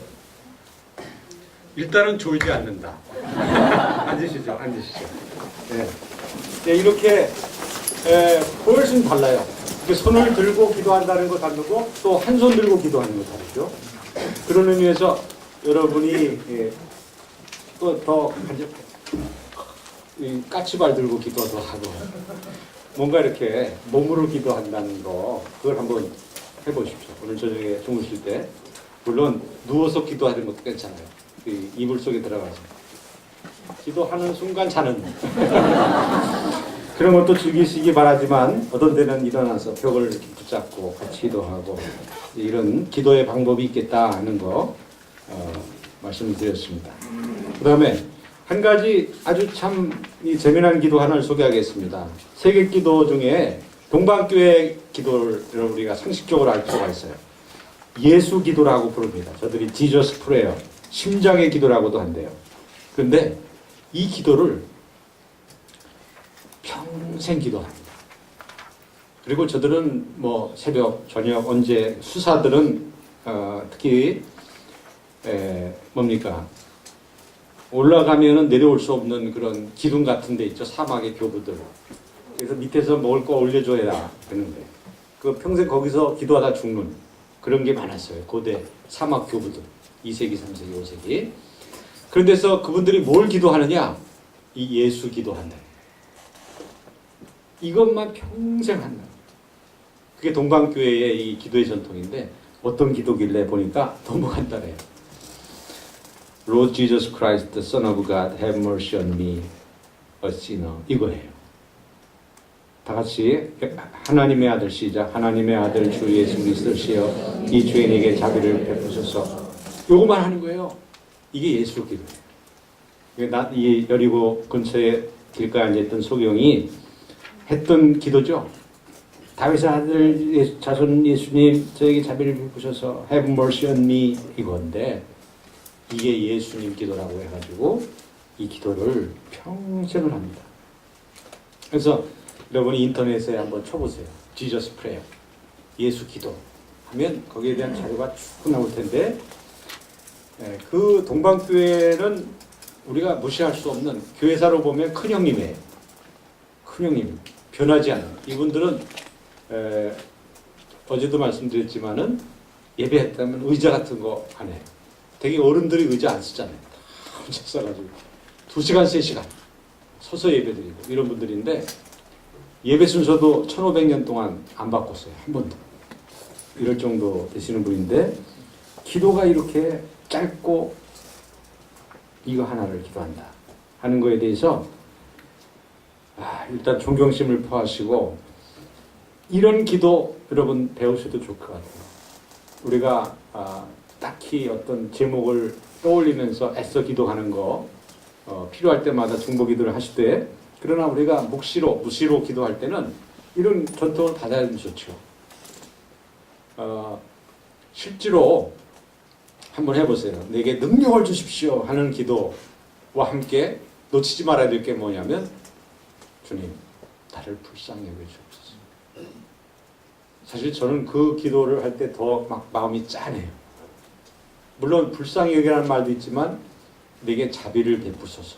[SPEAKER 1] 일단은 졸지 않는다. 앉으시죠, 앉으시죠. 네. 네, 이렇게 훨씬 달라요. 손을 들고 기도한다는 거 다르고 또 한 손 들고 기도하는 거 다르죠. 그런 의미에서 여러분이 또 더 까치발 들고 기도도 하고 뭔가 이렇게 몸으로 기도한다는 거 그걸 한번 해보십시오. 오늘 저녁에 주무실 때 물론 누워서 기도하는 것도 괜찮아요. 이불 속에 들어가서 기도하는 순간 자는 그런 것도 즐기시기 바라지만 어떤 때는 일어나서 벽을 이렇게 붙잡고 같이 기도하고 이런 기도의 방법이 있겠다 하는 거 말씀을 드렸습니다. 그 다음에 한 가지 아주 참 재미난 기도 하나를 소개하겠습니다. 세계 기도 중에 동방교회 기도를 우리가 상식적으로 알 수가 있어요. 예수 기도라고 부릅니다. 저들이 지저스 프레어, 심장의 기도라고도 한대요. 그런데 이 기도를 평생 기도합니다. 그리고 저들은 뭐 새벽, 저녁, 언제 수사들은 특히 뭡니까? 올라가면은 내려올 수 없는 그런 기둥 같은 데 있죠. 사막의 교부들. 그래서 밑에서 먹을 거 올려줘야 되는데 그 평생 거기서 기도하다 죽는 그런 게 많았어요. 고대 사막 교부들. 2세기, 3세기, 5세기. 그런 데서 그분들이 뭘 기도하느냐? 이 예수 기도한다. 이것만 평생 한다. 그게 동방교회의 이 기도의 전통인데 어떤 기도길래 보니까 너무 간단해요. Lord Jesus Christ, the Son of God, have mercy on me, a sinner. 이거예요. 다 같이 하나님의 아들 시작. 하나님의 아들 주 예수 그리스도시여 이 죄인에게 자비를 베푸소서. 요것만 하는 거예요. 이게 예수 기도예요. 이 여리고 근처에 길가에 앉아있던 소경이 했던 기도죠. 다윗의 아들 자손 예수님 저에게 자비를 베푸셔서 Have mercy on me 이건데 이게 예수님 기도라고 해가지고 이 기도를 평생을 합니다. 그래서 여러분이 인터넷에 한번 쳐보세요. Jesus prayer, 예수 기도 하면 거기에 대한 자료가 쭉 나올 텐데 그 동방교회는 우리가 무시할 수 없는 교회사로 보면 큰형님이에요. 큰형님 변하지 않아요. 이분들은 어제도 말씀드렸지만은 예배했다면 의자 같은 거 안 해요. 되게 어른들이 의자 안 쓰잖아요. 다 혼자 써가지고 2시간 3시간 서서 예배드리고 이런 분들인데 예배 순서도 1500년 동안 안 바꿨어요. 한 번도. 이럴 정도 되시는 분인데 기도가 이렇게 짧고 이거 하나를 기도한다 하는 거에 대해서 일단 존경심을 표하시고 이런 기도 여러분 배우셔도 좋을 것 같아요. 우리가 딱히 어떤 제목을 떠올리면서 애써 기도하는 거 필요할 때마다 중보 기도를 하시되 그러나 우리가 무시로 기도할 때는 이런 전통을 받아야 좋죠. 실제로 한번 해보세요. 내게 능력을 주십시오 하는 기도와 함께 놓치지 말아야 될 게 뭐냐면 주님 나를 불쌍히 여겨주옵소서. 사실 저는 그 기도를 할 때 더 막 마음이 짠해요. 물론 불쌍히 여기라는 말도 있지만 내게 자비를 베푸소서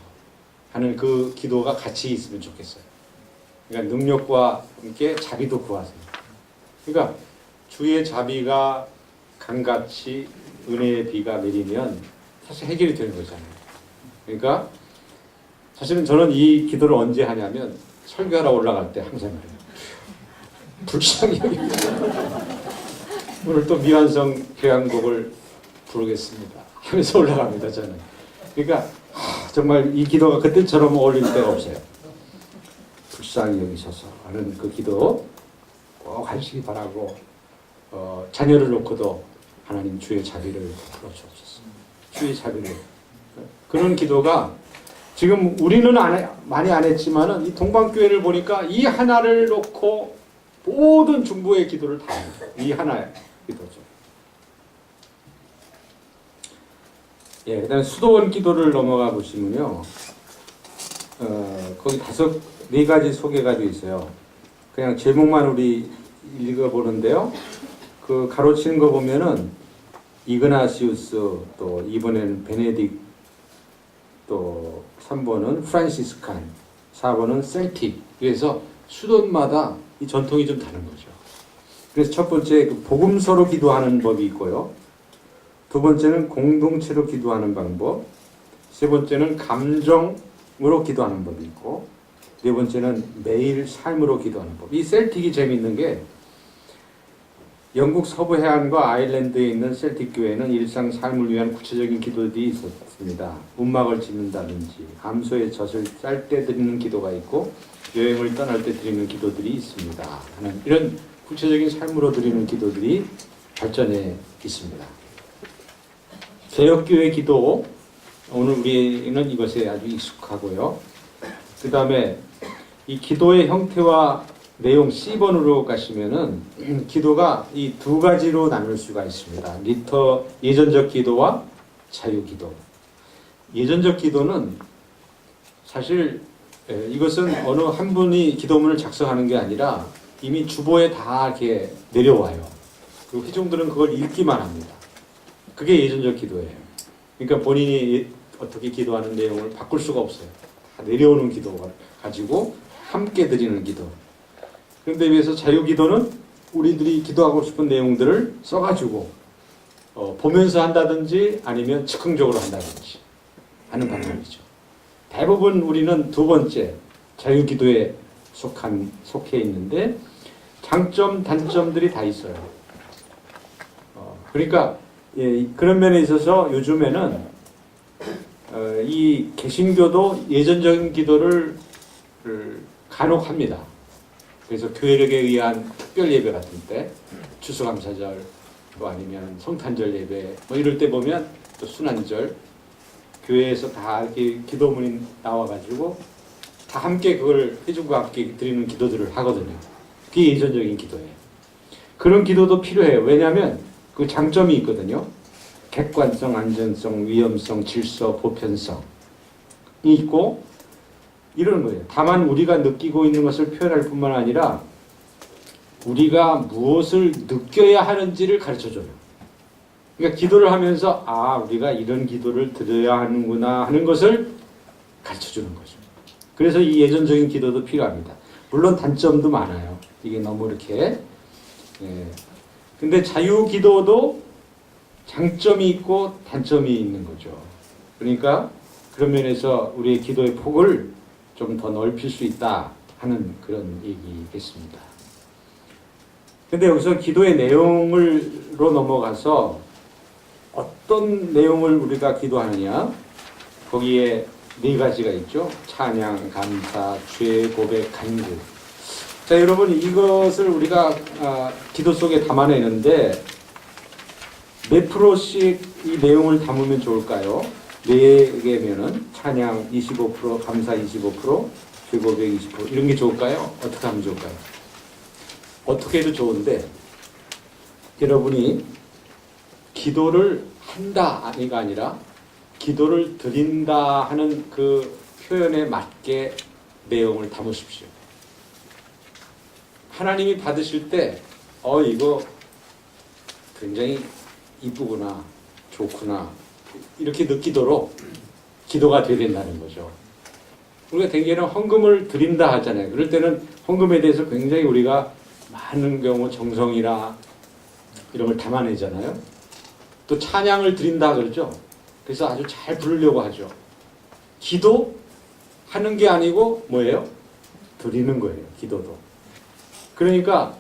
[SPEAKER 1] 하는 그 기도가 같이 있으면 좋겠어요. 그러니까 능력과 함께 자비도 구하세요. 그러니까 주의 자비가 강같이 은혜의 비가 내리면 사실 해결이 되는 거잖아요. 그러니까 사실은 저는 이 기도를 언제 하냐면 설교하러 올라갈 때 항상 그래요. 불쌍히 여깁니다. 오늘 또 미완성 교향곡을 부르겠습니다 하면서 올라갑니다. 저는. 그러니까 정말 이 기도가 그때처럼 어울릴 데가 없어요. 불쌍히 여기셔서 하는 그 기도 꼭 하시기 바라고 자녀를 놓고도 하나님 주의 자비를 베풀어 주옵소서. 주의 자비를. 그런 기도가 지금 우리는 많이 안 했지만은 이 동방교회를 보니까 이 하나를 놓고 모든 중보의 기도를 다 합니다. 이 하나의 기도죠. 예, 그다음에 수도원 기도를 넘어가 보시면요. 거기 4가지 소개가 되어 있어요. 그냥 제목만 우리 읽어보는데요. 그 가로치는 거 보면은 이그나시우스, 또 2번에는 베네딕, 또 3번은 프란시스칸, 4번은 셀틱. 그래서 수도마다 이 전통이 좀 다른 거죠. 그래서 첫 번째 그 복음서로 기도하는 법이 있고요. 두 번째는 공동체로 기도하는 방법. 세 번째는 감정으로 기도하는 법이 있고, 네 번째는 매일 삶으로 기도하는 법. 이 셀틱이 재미있는 게 영국 서부 해안과 아일랜드에 있는 셀틱 교회는 일상 삶을 위한 구체적인 기도들이 있었습니다. 움막을 짓는다든지 암소의 젖을 쌀 때 드리는 기도가 있고 여행을 떠날 때 드리는 기도들이 있습니다. 하는 이런 구체적인 삶으로 드리는 기도들이 발전해 있습니다. 개혁교회 기도, 오늘 우리는 이것에 아주 익숙하고요. 그 다음에 이 기도의 형태와 내용 C번으로 가시면은 기도가 이 2가지로 나눌 수가 있습니다. 예전적 기도와 자유기도. 예전적 기도는 사실 이것은 어느 한 분이 기도문을 작성하는 게 아니라 이미 주보에 다 이렇게 내려와요. 그 회중들은 그걸 읽기만 합니다. 그게 예전적 기도예요. 그러니까 본인이 어떻게 기도하는 내용을 바꿀 수가 없어요. 다 내려오는 기도를 가지고 함께 드리는 기도. 그런데 비해서 자유기도는 우리들이 기도하고 싶은 내용들을 써가지고 보면서 한다든지 아니면 즉흥적으로 한다든지 하는 방법이죠. 대부분 우리는 2번째 자유기도에 속해 있는데 장점, 단점들이 다 있어요. 그러니까 그런 면에 있어서 요즘에는 이 개신교도 예전적인 기도를 간혹 합니다. 그래서 교회력에 의한 특별 예배 같은 때, 추수감사절, 또 아니면 성탄절 예배, 뭐 이럴 때 보면 또 순환절, 교회에서 다 이렇게 기도문이 나와가지고 다 함께 그걸 회중과 함께 드리는 기도들을 하거든요. 그게 예전적인 기도예요. 그런 기도도 필요해요. 왜냐하면 그 장점이 있거든요. 객관성, 안전성, 위험성, 질서, 보편성이 있고 이런 거예요. 다만 우리가 느끼고 있는 것을 표현할 뿐만 아니라 우리가 무엇을 느껴야 하는지를 가르쳐줘요. 그러니까 기도를 하면서 우리가 이런 기도를 드려야 하는구나 하는 것을 가르쳐주는 거죠. 그래서 이 예전적인 기도도 필요합니다. 물론 단점도 많아요. 이게 너무 이렇게 근데 자유 기도도 장점이 있고 단점이 있는 거죠. 그러니까 그런 면에서 우리의 기도의 폭을 좀 더 넓힐 수 있다 하는 그런 얘기겠습니다. 근데 여기서 기도의 내용으로 넘어가서 어떤 내용을 우리가 기도하느냐? 거기에 네 가지가 있죠. 찬양, 감사, 죄 고백, 간구. 자, 여러분 이것을 우리가 기도 속에 담아내는데 몇 프로씩 이 내용을 담으면 좋을까요? 네 개면은 찬양 25%, 감사 25%, 죄 고백 20% 이런 게 좋을까요? 어떻게 하면 좋을까요? 어떻게 해도 좋은데 여러분이 기도를 한다 아니가 아니라 기도를 드린다 하는 그 표현에 맞게 내용을 담으십시오. 하나님이 받으실 때 이거 굉장히 이쁘구나, 좋구나 이렇게 느끼도록 기도가 돼야 된다는 거죠. 우리가 대개는 헌금을 드린다 하잖아요. 그럴 때는 헌금에 대해서 굉장히 우리가 많은 경우 정성이나 이런 걸 담아내잖아요. 또 찬양을 드린다 그러죠. 그래서 아주 잘 부르려고 하죠. 기도하는 게 아니고 뭐예요? 드리는 거예요. 기도도. 그러니까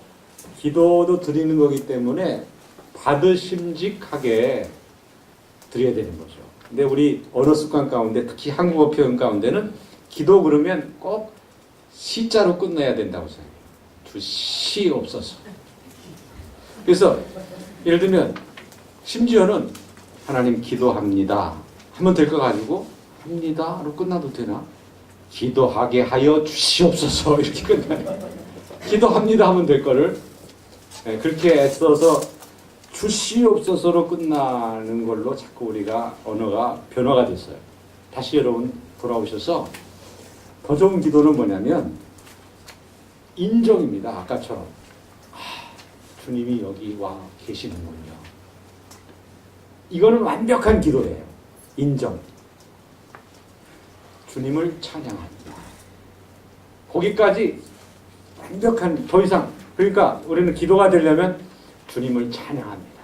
[SPEAKER 1] 기도도 드리는 거기 때문에 받으심직하게 드려야 되는 거죠. 근데 우리 언어 습관 가운데 특히 한국어 표현 가운데는 기도 그러면 꼭 시자로 끝내야 된다고 생각해요. 시 없어서. 그래서 예를 들면 심지어는 하나님 기도합니다 하면 될 거 가지고 합니다로 끝나도 되나? 기도하게 하여 주시옵소서 이렇게 끝나요. 기도합니다 하면 될 거를 그렇게 애써서 주시옵소서로 끝나는 걸로 자꾸 우리가 언어가 변화가 됐어요. 다시 여러분 돌아오셔서 더 좋은 기도는 뭐냐면 인정입니다. 아까처럼 주님이 여기 와 계시는군요. 이거는 완벽한 기도예요. 인정. 주님을 찬양합니다. 거기까지 완벽한 더 이상 그러니까 우리는 기도가 되려면 주님을 찬양합니다.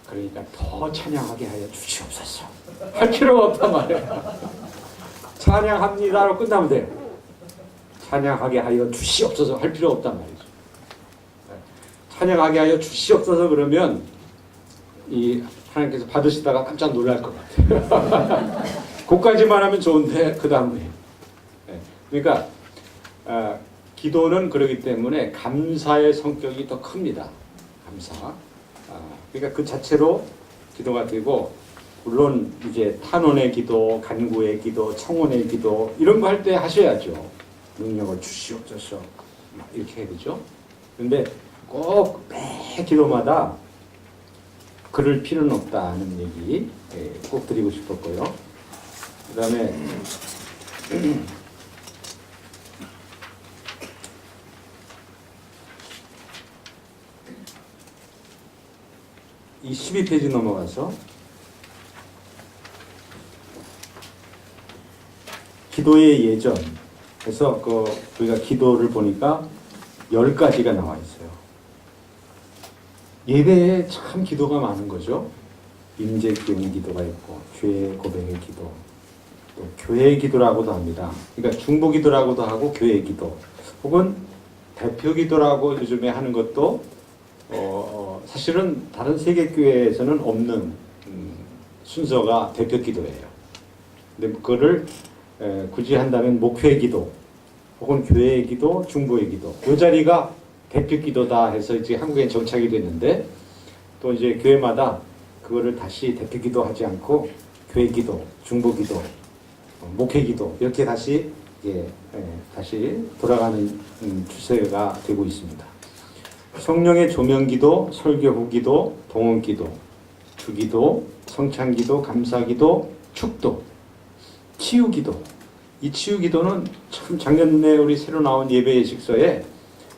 [SPEAKER 1] 그러니까 더 찬양하게 하여 주시옵소서 할 필요가 없단 말이에요. 찬양합니다로 끝나면 돼요. 찬양하게 하여 주시옵소서 할 필요 없단 말이죠. 찬양하게 하여 주시옵소서 그러면 이 하나님께서 받으시다가 깜짝 놀랄 것 같아요. 그까지만 하면 좋은데 그 다음에 그러니까 기도는 그러기 때문에 감사의 성격이 더 큽니다. 감사. 그러니까 그 자체로 기도가 되고 물론 이제 탄원의 기도, 간구의 기도, 청혼의 기도 이런 거 할 때 하셔야죠. 능력을 주시옵소서 이렇게 해야 되죠. 그런데 꼭 매 기도마다 그럴 필요는 없다는 얘기 꼭 드리고 싶었고요. 그 다음에 이 12페이지 넘어가서 기도의 예전 그래서 우리가 기도를 보니까 10가지가 나와 있어요. 예배에 참 기도가 많은 거죠. 임재 기용 기도가 있고 죄 고백의 기도 또 교회 기도라고도 합니다. 그러니까 중보 기도라고도 하고 교회 기도 혹은 대표 기도라고 요즘에 하는 것도 사실은 다른 세계교회에서는 없는 순서가 대표 기도예요. 근데 그거를 굳이 한다면 목회 기도 혹은 교회의 기도, 중보의 기도 이 자리가 대표 기도다 해서 이제 한국에 정착이 됐는데 또 이제 교회마다 그거를 다시 대표 기도 하지 않고 교회 기도, 중보 기도, 목회 기도 이렇게 다시 이게 다시 돌아가는 추세가 되고 있습니다. 성령의 조명기도, 설교후기도, 동원기도, 주기도, 성찬기도, 감사기도, 축도, 치유기도. 이 치유기도는 참 작년에 우리 새로 나온 예배 예식서에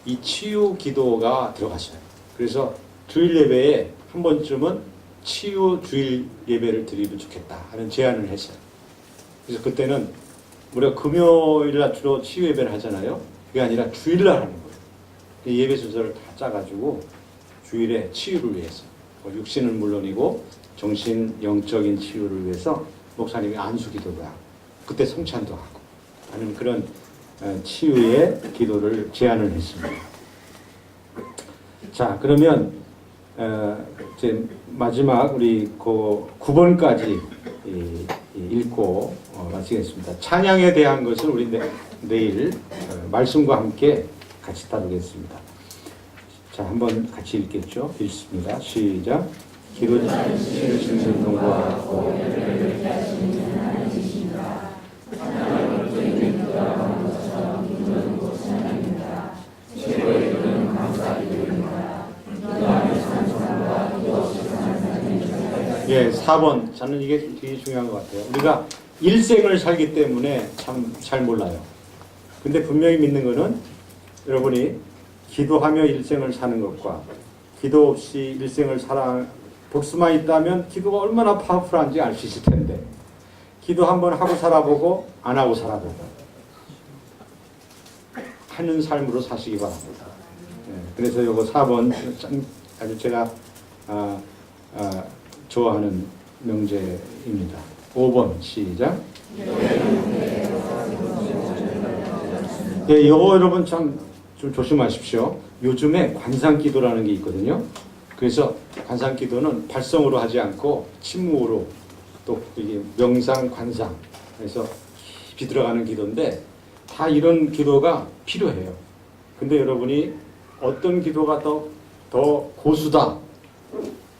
[SPEAKER 1] 이 치유기도가 들어갔어요. 그래서 주일 예배에 한 번쯤은 치유 주일 예배를 드리면 좋겠다 하는 제안을 했어요. 그래서 그때는 우리가 금요일날 주로 치유 예배를 하잖아요. 그게 아니라 주일날 하는 거예요. 예배 순서를 다 짜가지고 주일에 치유를 위해서 육신은 물론이고 정신 영적인 치유를 위해서 목사님이 안수기도도 하고 그때 성찬도 하고 하는 그런 치유의 기도를 제안을 했습니다. 자, 그러면 이제 마지막 우리 그 9번까지 읽고 마치겠습니다. 찬양에 대한 것은 우리 내일 말씀과 함께 같이 다루겠습니다. 자, 한번 같이 읽겠죠. 읽습니다. 시작. 기도자는 신으신 동과 예, 4번. 저는 이게 되게 중요한 것 같아요. 우리가 일생을 살기 때문에 참 잘 몰라요. 근데 분명히 믿는 거는 여러분이 기도하며 일생을 사는 것과 기도 없이 일생을 복수만 있다면 기도가 얼마나 파워풀한지 알 수 있을 텐데 기도 한번 하고 살아보고 안 하고 살아보고 하는 삶으로 사시기 바랍니다. 예, 그래서 이거 4번 아주 제가 좋아하는 명제입니다. 5번 시작. 예, 이거 여러분 참 좀 조심하십시오. 요즘에 관상기도라는 게 있거든요. 그래서 관상기도는 발성으로 하지 않고 침묵으로 또 이게 명상, 관상 그래서 깊이 들어가는 기도인데 다 이런 기도가 필요해요. 근데 여러분이 어떤 기도가 더 고수다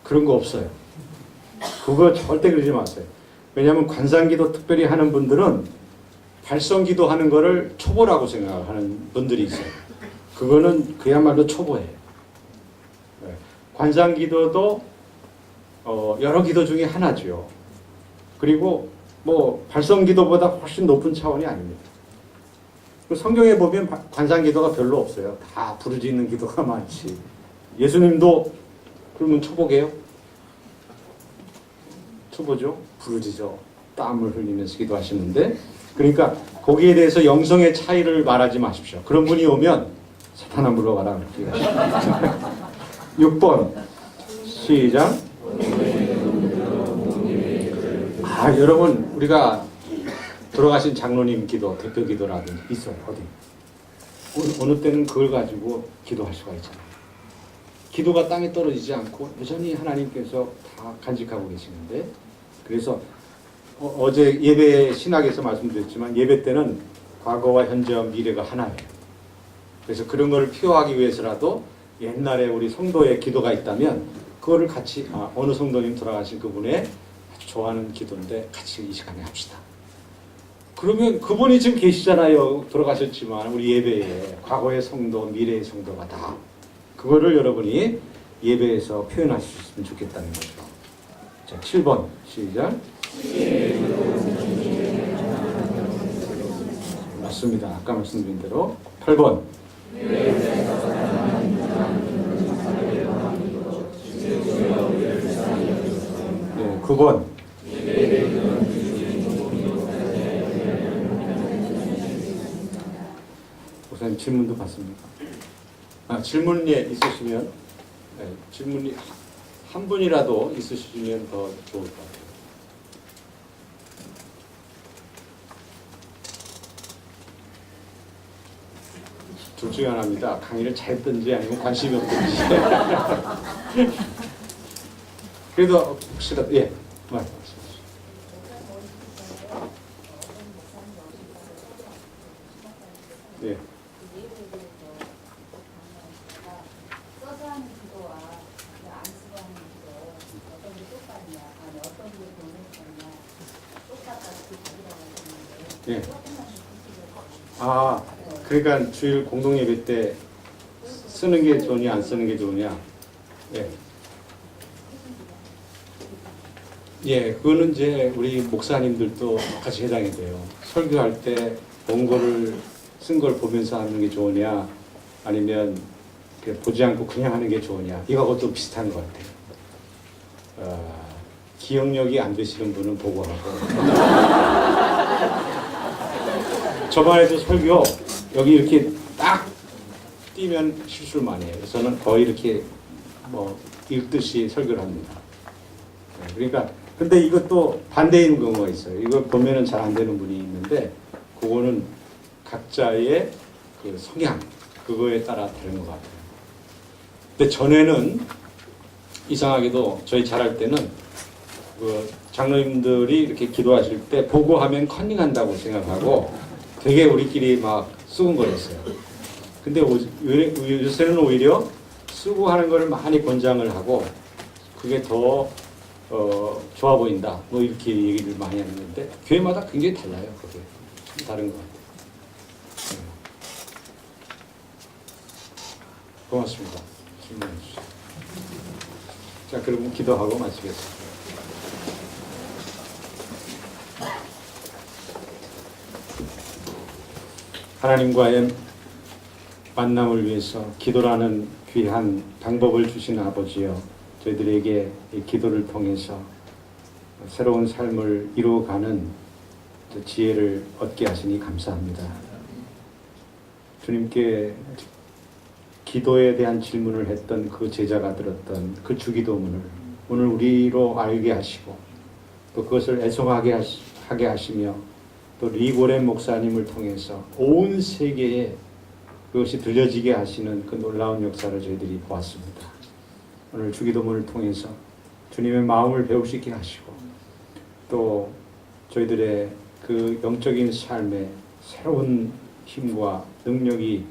[SPEAKER 1] 그런 거 없어요. 그거 절대 그러지 마세요. 왜냐하면 관상기도 특별히 하는 분들은 발성기도 하는 거를 초보라고 생각하는 분들이 있어요. 그거는 그야말로 초보예요. 관상기도도 여러 기도 중에 하나죠. 그리고 뭐 발성기도보다 훨씬 높은 차원이 아닙니다. 성경에 보면 관상기도가 별로 없어요. 다 부르짖는 기도가 많지. 예수님도 그러면 초보게요? 초보죠. 부르짖어 땀을 흘리면서 기도하시는데 그러니까 거기에 대해서 영성의 차이를 말하지 마십시오. 그런 분이 오면 사탄아 물어봐라. 6번 시작. 여러분 우리가 돌아가신 장로님 기도, 대표 기도라든지 있어요. 어디? 어느 때는 그걸 가지고 기도할 수가 있잖아요. 기도가 땅에 떨어지지 않고 여전히 하나님께서 다 간직하고 계시는데 그래서 어제 예배 신학에서 말씀드렸지만 예배 때는 과거와 현재와 미래가 하나예요. 그래서 그런 걸 표하기 위해서라도 옛날에 우리 성도의 기도가 있다면 그거를 같이 어느 성도님 돌아가신 그분의 아주 좋아하는 기도인데 같이 이 시간에 합시다. 그러면 그분이 지금 계시잖아요. 돌아가셨지만 우리 예배에 과거의 성도, 미래의 성도가 다 그거를 여러분이 예배에서 표현하실 수 있으면 좋겠다는 거죠. 자, 7번 시작. 맞습니다. 아까 말씀드린 대로 8번. 네, 9번. 목사님 질문도 받습니까? 질문이 있으시면 질문이 한 분이라도 있으시면 더 좋을 것 같아요. 둘 중에 하나입니다. 강의를 잘했든지 아니면 관심이 없든지. 그래도 혹시라도 예, 말씀하십시오. 예.
[SPEAKER 3] 써서 하는 기도와 안 쓰고 하는 기도 어떤 게 똑같냐, 아니 어떤 게 더 높냐, 똑같다 그 답이라고 하셨는데
[SPEAKER 1] 예.
[SPEAKER 3] 조금만 더 구체적으로
[SPEAKER 1] 아, 그러니까 주일 공동 예배 때 쓰는 게 좋으냐 안 쓰는 게 좋으냐. 예. 예, 그거는 이제 우리 목사님들도 같이 해당이 돼요. 설교할 때 원고를 쓴 걸 보면서 하는 게 좋으냐, 아니면 보지 않고 그냥 하는 게 좋으냐. 이거하고 비슷한 것 같아요. 기억력이 안 되시는 분은 보고 하고. 저번에도 설교 여기 이렇게 딱 띄면 실수를 많이 해요. 그래서 저는 거의 이렇게 뭐 읽듯이 설교를 합니다. 그러니까 근데 이것도 반대인 경우가 있어요. 이거 보면은 잘 안 되는 분이 있는데 그거는 각자의 그 성향 그거에 따라 다른 것 같아요. 근데 전에는 이상하게도 저희 잘할 때는 그 장로님들이 이렇게 기도하실 때 보고 하면 컨닝한다고 생각하고 되게 우리끼리 막 수근거렸어요. 근데 요새는 오히려 쓰고 하는 거를 많이 권장을 하고 그게 더 좋아 보인다. 뭐 이렇게 얘기를 많이 하는데 교회마다 굉장히 달라요. 그게 참 다른 것 같아요. 고맙습니다. 질문해 주세요. 자, 그럼 기도하고 마치겠습니다. 하나님과의 만남을 위해서 기도라는 귀한 방법을 주신 아버지여, 저희들에게 이 기도를 통해서 새로운 삶을 이루어가는 지혜를 얻게 하시니 감사합니다. 주님께 기도에 대한 질문을 했던 그 제자가 들었던 그 주기도문을 오늘 우리로 알게 하시고 또 그것을 애송하게 하시며 또 리고렌 목사님을 통해서 온 세계에 그것이 들려지게 하시는 그 놀라운 역사를 저희들이 보았습니다. 오늘 주기도문을 통해서 주님의 마음을 배우시게 하시고 또 저희들의 그 영적인 삶에 새로운 힘과 능력이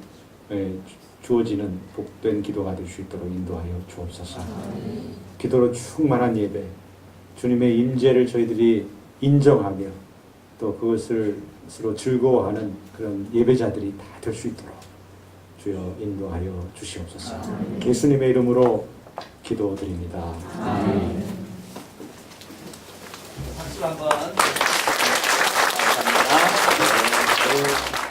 [SPEAKER 1] 주어지는 복된 기도가 될 수 있도록 인도하여 주옵소서. 기도로 충만한 예배, 주님의 임재를 저희들이 인정하며 또 그것을 서로 즐거워하는 그런 예배자들이 다 될 수 있도록 주여 인도하여 주시옵소서. 예수님의 이름으로 기도드립니다. 아멘.
[SPEAKER 4] 박수 한번. 감사합니다.